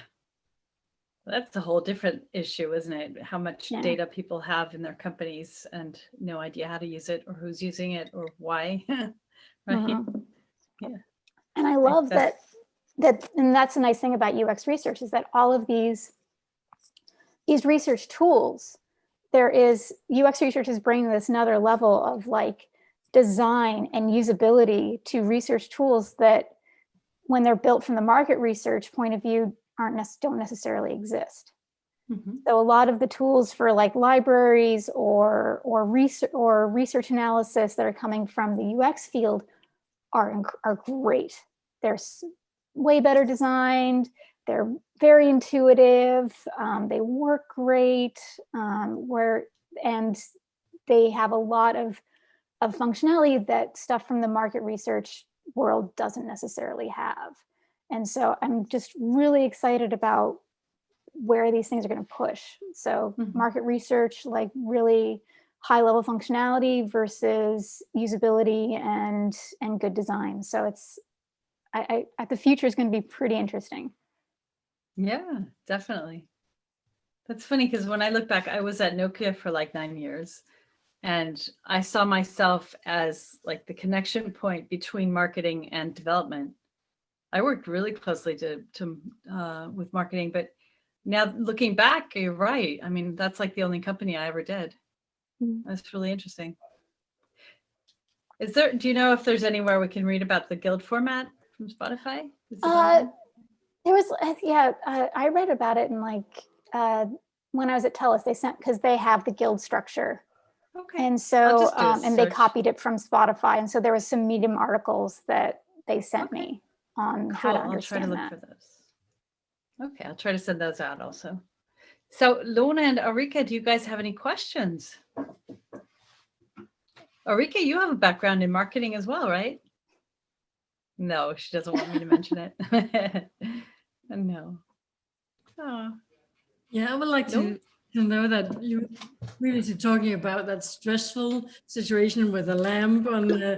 Speaker 1: That's a whole different issue, isn't it? How much data people have in their companies and no idea how to use it or who's using it or why. Right?
Speaker 2: Mm-hmm.
Speaker 1: Yeah.
Speaker 2: And I love that, and that's a nice thing about UX research, is that all of these research tools, UX research is bringing this another level of like design and usability to research tools that, when they're built from the market research point of view, don't necessarily exist.
Speaker 1: Mm-hmm.
Speaker 2: So a lot of the tools for like libraries or research analysis that are coming from the UX field are great. They're way better designed. They're very intuitive. They work great. And they have a lot of functionality that stuff from the market research world doesn't necessarily have. And so I'm just really excited about where these things are going to push. So market research, like really high level functionality versus usability and good design. So the future is going to be pretty interesting.
Speaker 1: Yeah, definitely. That's funny because when I look back, I was at Nokia for like 9 years. And I saw myself as like the connection point between marketing and development. I worked really closely with marketing, but now looking back, you're right. I mean, that's like the only company I ever did. That's really interesting. Do you know if there's anywhere we can read about the guild format from Spotify?
Speaker 2: There was, I read about it in like, when I was at TELUS, because they have the guild structure.
Speaker 1: Okay.
Speaker 2: And so, and they copied it from Spotify. And so there was some Medium articles that they sent me on how to understand
Speaker 1: I'll try to look for those. Okay, I'll try to send those out also. So Lona and Arika, do you guys have any questions? Arika, you have a background in marketing as well, right? No, she doesn't want me to mention it. No. Oh.
Speaker 3: Yeah, I would like to know that you really talking about that stressful situation with a lamp on the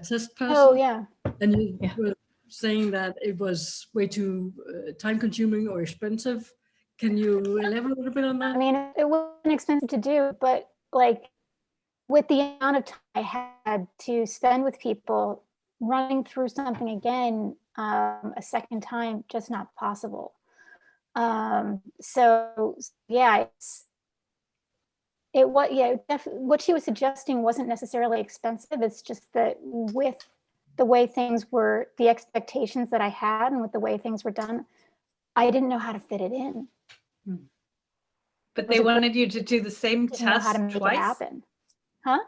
Speaker 3: test person.
Speaker 2: Oh yeah.
Speaker 3: And you were saying that it was way too time consuming or expensive. Can you elaborate a little bit on that?
Speaker 2: I mean, it wasn't expensive to do, but like with the amount of time I had to spend with people, running through something again a second time, just not possible. So yeah, what she was suggesting wasn't necessarily expensive. It's just that with the way things were, the expectations that I had and with the way things were done, I didn't know how to fit it in.
Speaker 1: But they wanted you to do the same test
Speaker 2: how to make
Speaker 1: twice?
Speaker 2: It happen. Huh?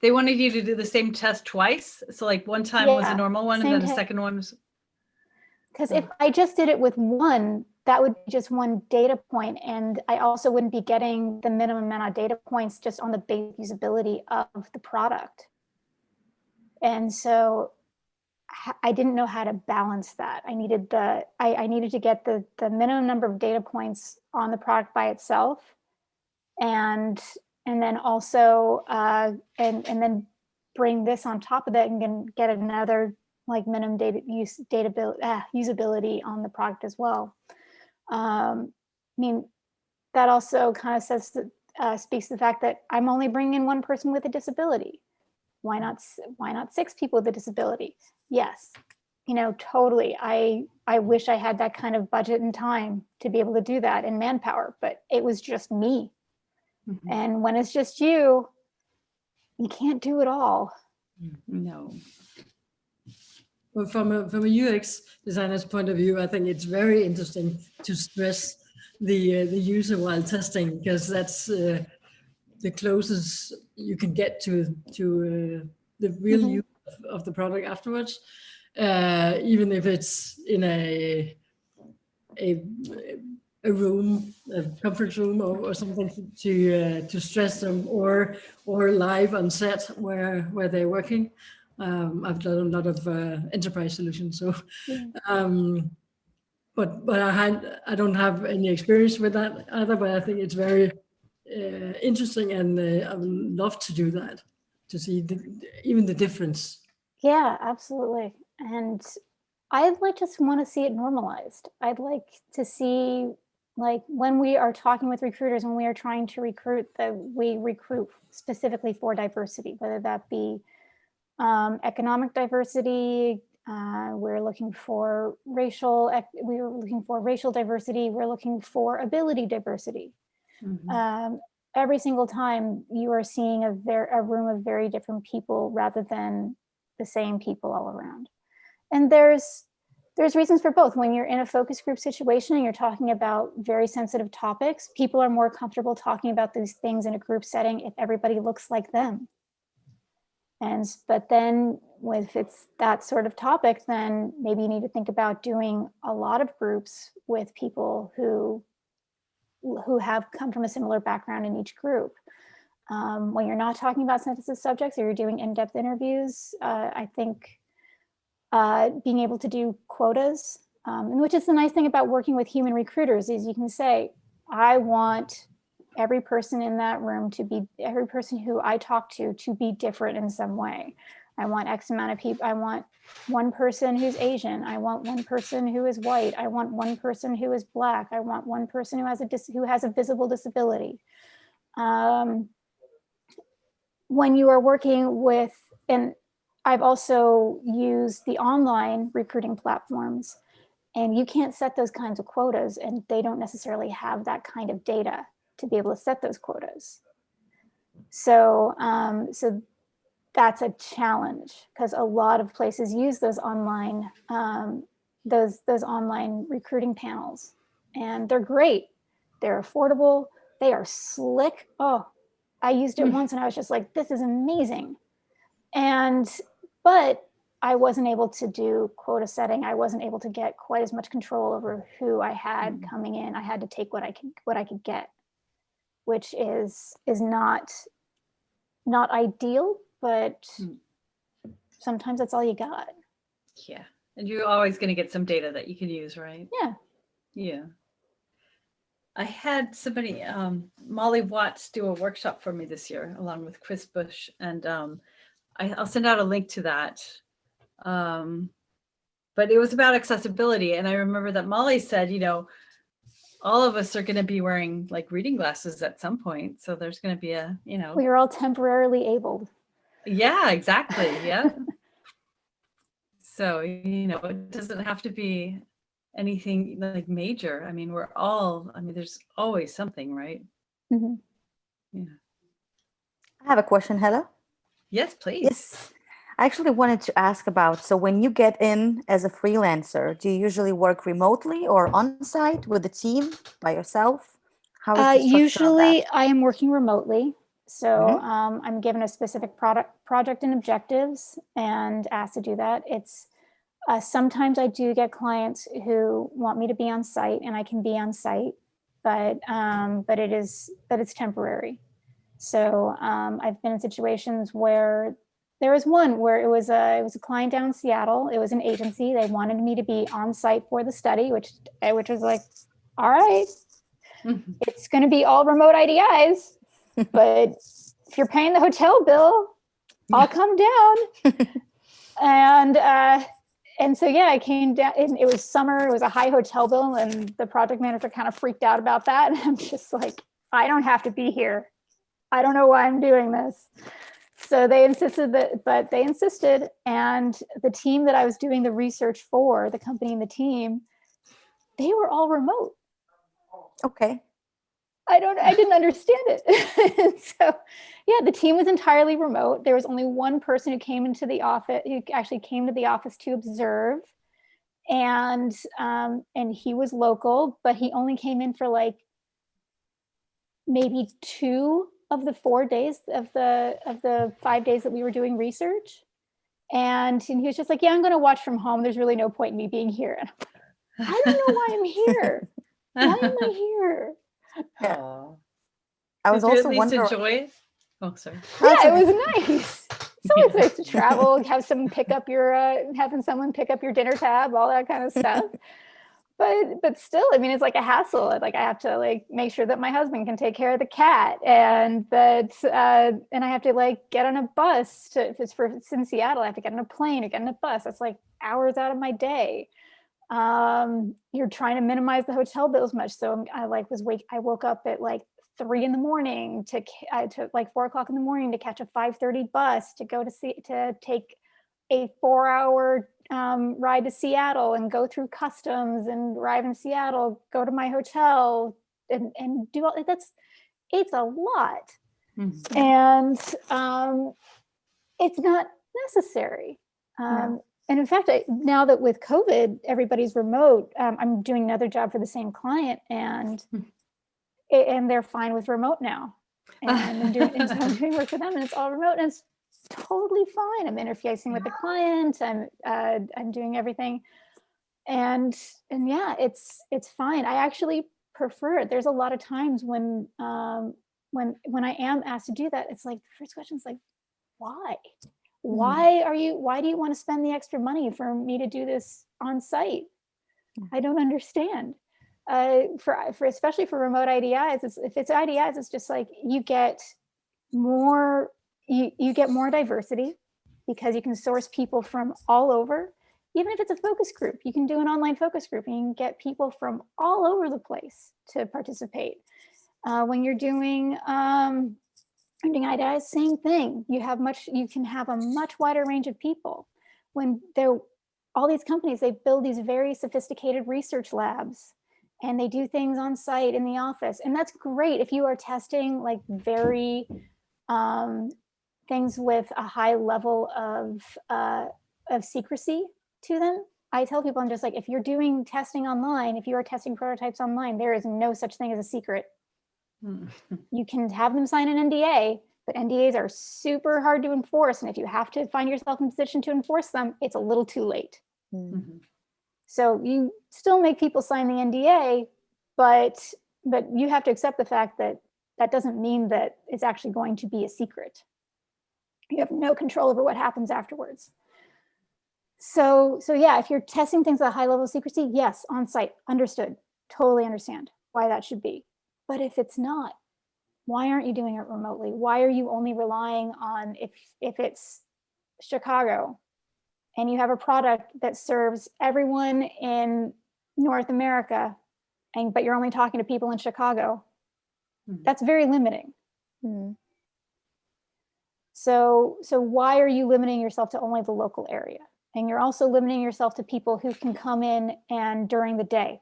Speaker 1: They wanted you to do the same test twice? So like one time was a normal one and then the second one was...
Speaker 2: Because if I just did it with one, that would be just one data point. And I also wouldn't be getting the minimum amount of data points just on the basic usability of the product. And so I didn't know how to balance that. I needed to get the minimum number of data points on the product by itself. And then also, and then bring this on top of that and then get another like minimum usability on the product as well. I mean, that also kind of speaks to the fact that I'm only bringing in one person with a disability. Why not 6 people with a disability? Yes, totally. I wish I had that kind of budget and time to be able to do that and manpower, but it was just me.
Speaker 1: Mhm.
Speaker 2: And when it's just you can't do it all.
Speaker 1: No.
Speaker 3: Well, from a UX designer's point of view, I think it's very interesting to stress the user while testing, because that's the closest you can get to the real use of the product afterwards, even if it's in a room, a conference room, or something to stress them, or live on set where they're working. I've done a lot of enterprise solutions, so but I don't have any experience with that either. But I think it's very interesting, and I would love to do that, to see even the difference.
Speaker 2: Yeah, absolutely. And I'd just want to see it normalized. I'd like to see, like, when we are talking with recruiters, when we are trying to recruit, that we recruit specifically for diversity, whether that be economic diversity. We're looking for racial diversity. We're looking for ability diversity.
Speaker 1: Mhm.
Speaker 2: Every single time you are seeing a room of very different people rather than the same people all around. And there's reasons for both. When you're in a focus group situation and you're talking about very sensitive topics, people are more comfortable talking about these things in a group setting if everybody looks like them. But then if it's that sort of topic, then maybe you need to think about doing a lot of groups with people who have come from a similar background in each group. When you're not talking about sensitive subjects or you're doing in-depth interviews, I think being able to do quotas, which is the nice thing about working with human recruiters, is you can say, I want every person in that room every person who I talk to be different in some way. I want X amount of people. I want one person who's Asian. I want one person who is white. I want one person who is Black. I want one person who has a visible disability. When you are working with, and I've also used the online recruiting platforms, and you can't set those kinds of quotas, and they don't necessarily have that kind of data to be able to set those quotas. So that's a challenge, because a lot of places use those online online recruiting panels, and they're great. They're affordable. They are slick. Oh, I used it once and I was just like, this is amazing. But I wasn't able to do quota setting. I wasn't able to get quite as much control over who I had coming in. I had to take what I could get, which is not ideal, but sometimes that's all you got.
Speaker 1: Yeah. And you're always going to get some data that you can use, right?
Speaker 2: Yeah.
Speaker 1: Yeah. I had somebody, Molly Watts, do a workshop for me this year, along with Chris Bush. And I'll send out a link to that. But it was about accessibility. And I remember that Molly said, all of us are going to be wearing like reading glasses at some point. So there's going to be
Speaker 2: we are all temporarily abled.
Speaker 1: Yeah, exactly. Yeah. So, it doesn't have to be anything like major. I mean, there's always something, right?
Speaker 2: Mm-hmm.
Speaker 1: Yeah.
Speaker 4: I have a question, Hella.
Speaker 1: Yes, please.
Speaker 4: Yes. I actually wanted to ask about, so when you get in as a freelancer, do you usually work remotely or on-site with a team by yourself? How is the structure of
Speaker 2: Usually
Speaker 4: that?
Speaker 2: I am working remotely. So I'm given a specific project and objectives and asked to do that. It's sometimes I do get clients who want me to be on site, and I can be on site, but it's temporary. So I've been in situations where there was one where it was a client down in Seattle. It was an agency. They wanted me to be on site for the study, which was like, all right, it's going to be all remote IDIs, but if you're paying the hotel bill, I'll come down. And so, yeah, I came down, and it was summer. It was a high hotel bill, and the project manager kind of freaked out about that. And I'm just like, I don't have to be here. I don't know why I'm doing this. So they insisted, and the team that I was doing the research for, the company and the team, they were all remote.
Speaker 4: Okay.
Speaker 2: I didn't understand it. So yeah, the team was entirely remote. There was only one person who came into the office, who actually came to the office to observe. And he was local, but he only came in for like maybe 2 of the 4 days of the 5 days that we were doing research. And he was just like, yeah, I'm going to watch from home. There's really no point in me being here. And I don't know why I'm here. Why am I here?
Speaker 4: Yeah.
Speaker 1: Aw.
Speaker 4: I was
Speaker 1: Did you
Speaker 4: also
Speaker 1: at least
Speaker 4: wondering.
Speaker 1: enjoy it? Oh, sorry.
Speaker 2: Yeah, it was nice. It's always nice to travel, have someone pick up your dinner tab, all that kind of stuff. But still, I mean, it's like a hassle. Like I have to like make sure that my husband can take care of the cat, and that and I have to like get on a bus to, if it's in Seattle, I have to get on a plane or get on a bus. That's like hours out of my day. You're trying to minimize the hotel bills much. So I woke up at like 3 a.m. to like 4 o'clock in the morning to catch a 5:30 bus to go to take a 4-hour ride to Seattle and go through customs and arrive in Seattle, go to my hotel and do all it's a lot.
Speaker 1: Mhm.
Speaker 2: And it's not necessary.
Speaker 4: No.
Speaker 2: And in fact, now that with COVID, everybody's remote, I'm doing another job for the same client, and they're fine with remote now. And so I'm doing work for them, and it's all remote, and it's totally fine. I'm interfacing with the client. I'm doing everything, and yeah, it's fine. I actually prefer it. There's a lot of times when I am asked to do that, it's like the first question is like, why? Why do you want to spend the extra money for me to do this on site? I don't understand. For especially for remote IDIs, if it's IDIs, it's just like you get more diversity because you can source people from all over. Even if it's a focus group, you can do an online focus group and you can get people from all over the place to participate. When you're doing IDIs, same thing. You can have a much wider range of people. When all these companies, they build these very sophisticated research labs and they do things on site in the office. And that's great if you are testing like very things with a high level of secrecy to them. I tell people, I'm just like, if you're doing testing online, if you are testing prototypes online, there is no such thing as a secret. You can have them sign an NDA, but NDAs are super hard to enforce. And if you have to find yourself in a position to enforce them, it's a little too late.
Speaker 1: Mhm.
Speaker 2: So you still make people sign the NDA, but you have to accept the fact that that doesn't mean that it's actually going to be a secret. You have no control over what happens afterwards. So yeah, if you're testing things at a high level of secrecy, yes, on site, understood, totally understand why that should be. But if it's not, why aren't you doing it remotely? Why are you only relying on if it's Chicago and you have a product that serves everyone in North America, but you're only talking to people in Chicago? That's very limiting. So why are you limiting yourself to only the local area? And you're also limiting yourself to people who can come in and during the day.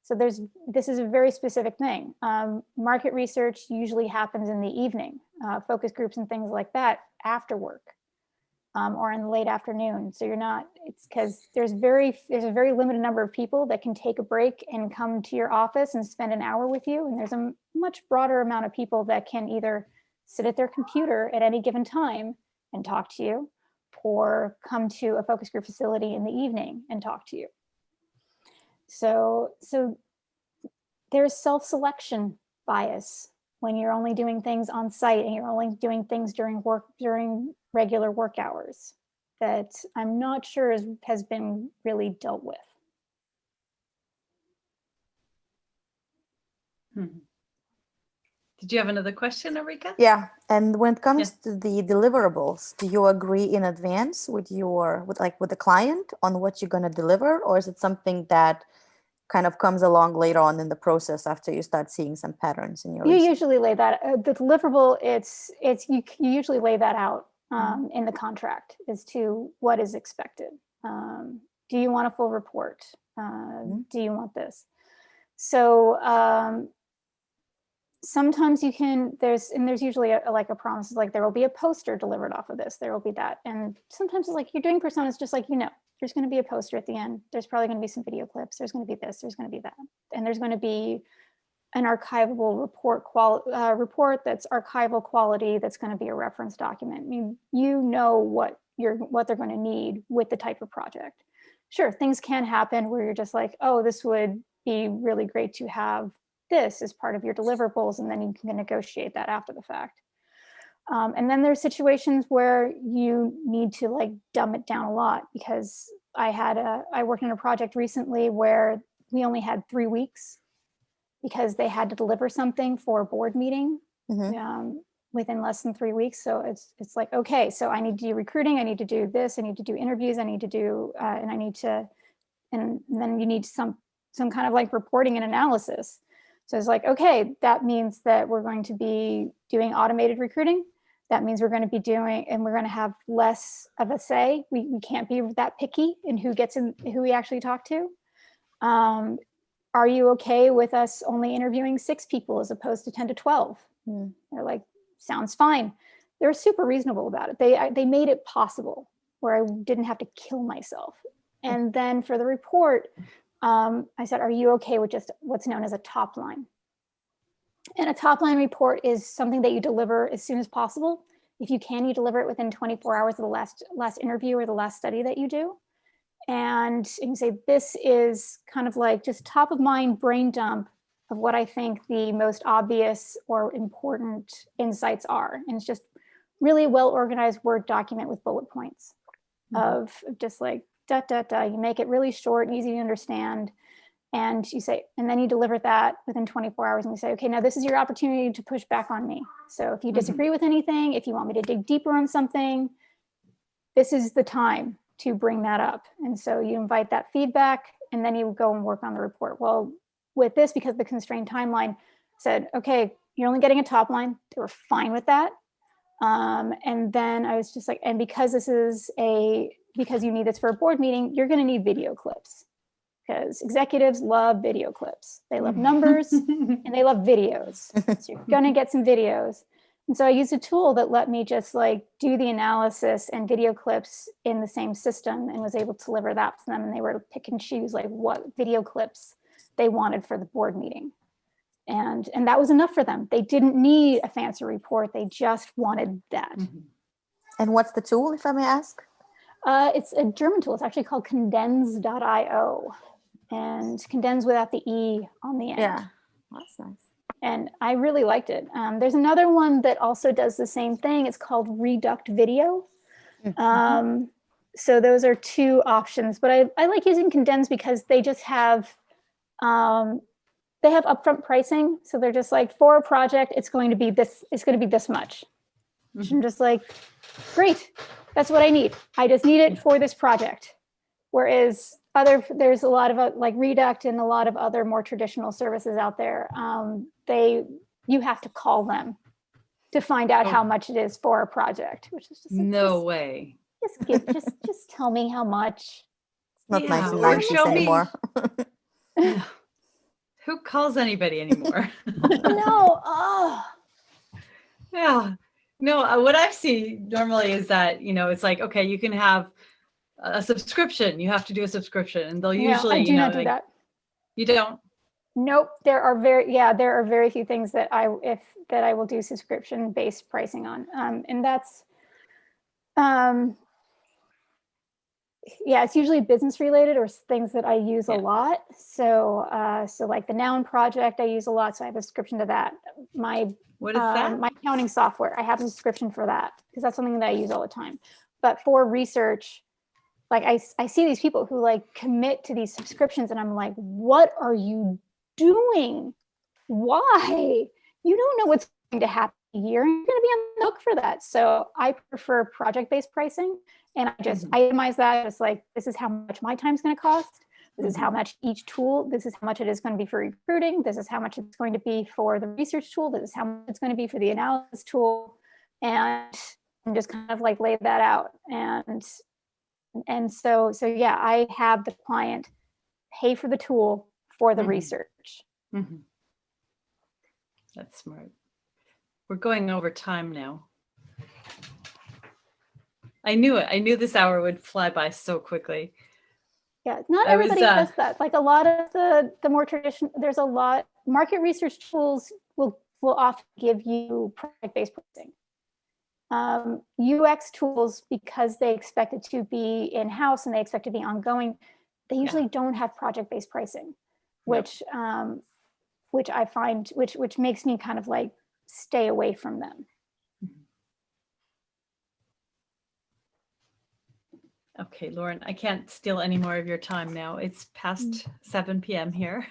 Speaker 2: So this is a very specific thing. Market research usually happens in the evening, focus groups and things like that after work or in the late afternoon. So it's because there's a very limited number of people that can take a break and come to your office and spend an hour with you. And there's a much broader amount of people that can either sit at their computer at any given time and talk to you, or come to a focus group facility in the evening and talk to you. So there's self-selection bias when you're only doing things on site and you're only doing things during regular work hours that I'm not sure has been really dealt with.
Speaker 1: Did you have another question, Erika?
Speaker 4: Yeah, and when it comes to the deliverables, do you agree in advance with the client on what you're going to deliver, or is it something that kind of comes along later on in the process after you start seeing some patterns in your
Speaker 2: You
Speaker 4: research?
Speaker 2: usually lay that, the deliverable, you usually lay that out in the contract as to what is expected. Do you want a full report? Do you want this? So sometimes you can, there's usually like a promise, like there will be a poster delivered off of this, there will be that. And sometimes it's like you're doing personas just like, there's going to be a poster at the end. There's probably going to be some video clips. There's going to be this, there's going to be that. And there's going to be an archivable report that's archival quality, that's going to be a reference document. I mean, you know what they're going to need with the type of project. Sure, things can happen where you're just like, oh, this would be really great to have this as part of your deliverables, and then you can negotiate that after the fact. And then there's situations where you need to like dumb it down a lot, because I worked in a project recently where we only had 3 weeks because they had to deliver something for a board meeting within less than 3 weeks. So it's like, okay, so I need to do recruiting, I need to do this, I need to do interviews, I need to do, and then you need some kind of like reporting and analysis. So it's like, okay, that means that we're going to be doing automated recruiting. That means we're going to be doing, and we're going to have less of a say. We can't be that picky in who gets in, who we actually talk to. Are you okay with us only interviewing 6 people as opposed to 10 to 12? They're like, sounds fine. They're super reasonable about it. They made it possible where I didn't have to kill myself. And then for the report, I said, are you okay with just what's known as a top line? And a top line report is something that you deliver as soon as possible. If you can, you deliver it within 24 hours of the last interview or the last study that you do. And you can say, this is kind of like just top of mind brain dump of what I think the most obvious or important insights are. And it's just really well organized Word document with bullet points of just like, you make it really short and easy to understand. And you say, and then you deliver that within 24 hours and you say, okay, now this is your opportunity to push back on me. So if you disagree with anything, if you want me to dig deeper on something, this is the time to bring that up. And so you invite that feedback and then you go and work on the report. Well, with this, because the constrained timeline said, okay, you're only getting a top line. They were fine with that. And then I was just like, and because because you need this for a board meeting, you're going to need video clips, because executives love video clips. They love numbers and they love videos. So you're going to get some videos. And so I used a tool that let me just like do the analysis and video clips in the same system, and was able to deliver that to them. And they were to pick and choose like what video clips they wanted for the board meeting. And that was enough for them. They didn't need a fancy report. They just wanted that.
Speaker 4: And what's the tool, if I may ask?
Speaker 2: It's a German tool. It's actually called Condense Dot Io, and Condense without the E on the end.
Speaker 4: Yeah, that's nice.
Speaker 2: And I really liked it. There's another one that also does the same thing. It's called Reduct Video. So those are 2 options, but I like using Condense because they just have, they have upfront pricing. So they're just like, for a project, it's going to be this much. I'm just like, great, that's what I need. I just need it for this project. Whereas there's a lot of like Reduct and a lot of other more traditional services out there. You have to call them to find out how much it is for a project, which is just like,
Speaker 1: no way.
Speaker 2: Just tell me how much.
Speaker 4: It's not
Speaker 1: Yeah, or
Speaker 4: 1990s
Speaker 1: show me-
Speaker 4: anymore.
Speaker 1: Who calls anybody anymore?
Speaker 2: No, oh.
Speaker 1: Yeah. No, what I've seen normally is that, it's like, okay, you can have a subscription. You have to do a subscription, and they'll usually,
Speaker 2: I do not do
Speaker 1: like,
Speaker 2: that.
Speaker 1: You don't?
Speaker 2: Nope. There are very few things that I will do subscription-based pricing on. And that's, it's usually business related or things that I use a lot. So like the Noun project I use a lot. So I have a subscription to that.
Speaker 1: What is that?
Speaker 2: My accounting software, I have a subscription for that because that's something that I use all the time. But for research, like I see these people who like commit to these subscriptions and I'm like, what are you doing? Why? You don't know what's going to happen here. You're going to be on the hook for that. So I prefer project-based pricing, and I just itemize that. It's like, this is how much my time is going to cost. This is how much each tool, this is how much it is going to be for recruiting. This is how much it's going to be for the research tool. This is how much it's going to be for the analysis tool. And just kind of like lay that out. And so yeah, I have the client pay for the tool for the research.
Speaker 1: That's smart. We're going over time now. I knew it. I knew this hour would fly by so quickly.
Speaker 2: Yeah, not everybody does that. Like a lot of the more traditional, there's a lot, market research tools will often give you project-based pricing. UX tools, because they expect it to be in-house and they expect it to be ongoing, they usually don't have project-based pricing, which I find, which makes me kind of like stay away from them.
Speaker 1: Okay, Lauren, I can't steal any more of your time now. It's past 7 p.m. here.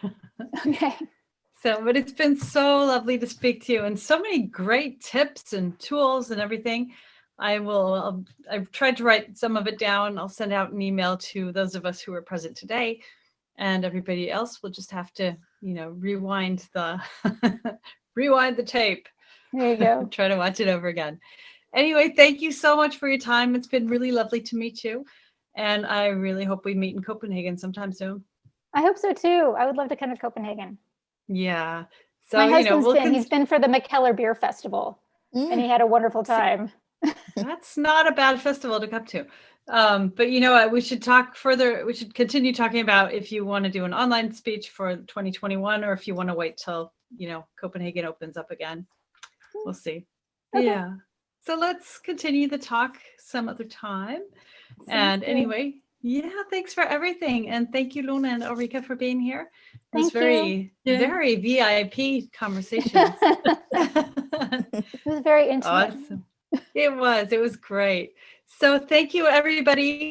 Speaker 2: Okay.
Speaker 1: So, but it's been so lovely to speak to you, and so many great tips and tools and everything. I've tried to write some of it down. I'll send out an email to those of us who are present today, and everybody else will just have to, rewind the tape.
Speaker 2: There you go.
Speaker 1: Try to watch it over again. Anyway, thank you so much for your time. It's been really lovely to meet you, and I really hope we meet in Copenhagen sometime soon.
Speaker 2: I hope so too. I would love to come to Copenhagen.
Speaker 1: Yeah. So,
Speaker 2: my husband's he's been for the McKellar Beer Festival, and he had a wonderful time.
Speaker 1: That's not a bad festival to come to. But you know what, we should talk further. We should continue talking about if you want to do an online speech for 2021, or if you want to wait till, Copenhagen opens up again. We'll see.
Speaker 2: Okay.
Speaker 1: Yeah. So let's continue the talk some other time. And anyway, thanks for everything. And thank you, Luna and Ulrika, for being here. It was very VIP conversation.
Speaker 2: It was very intimate.
Speaker 1: Awesome. It was great. So thank you, everybody.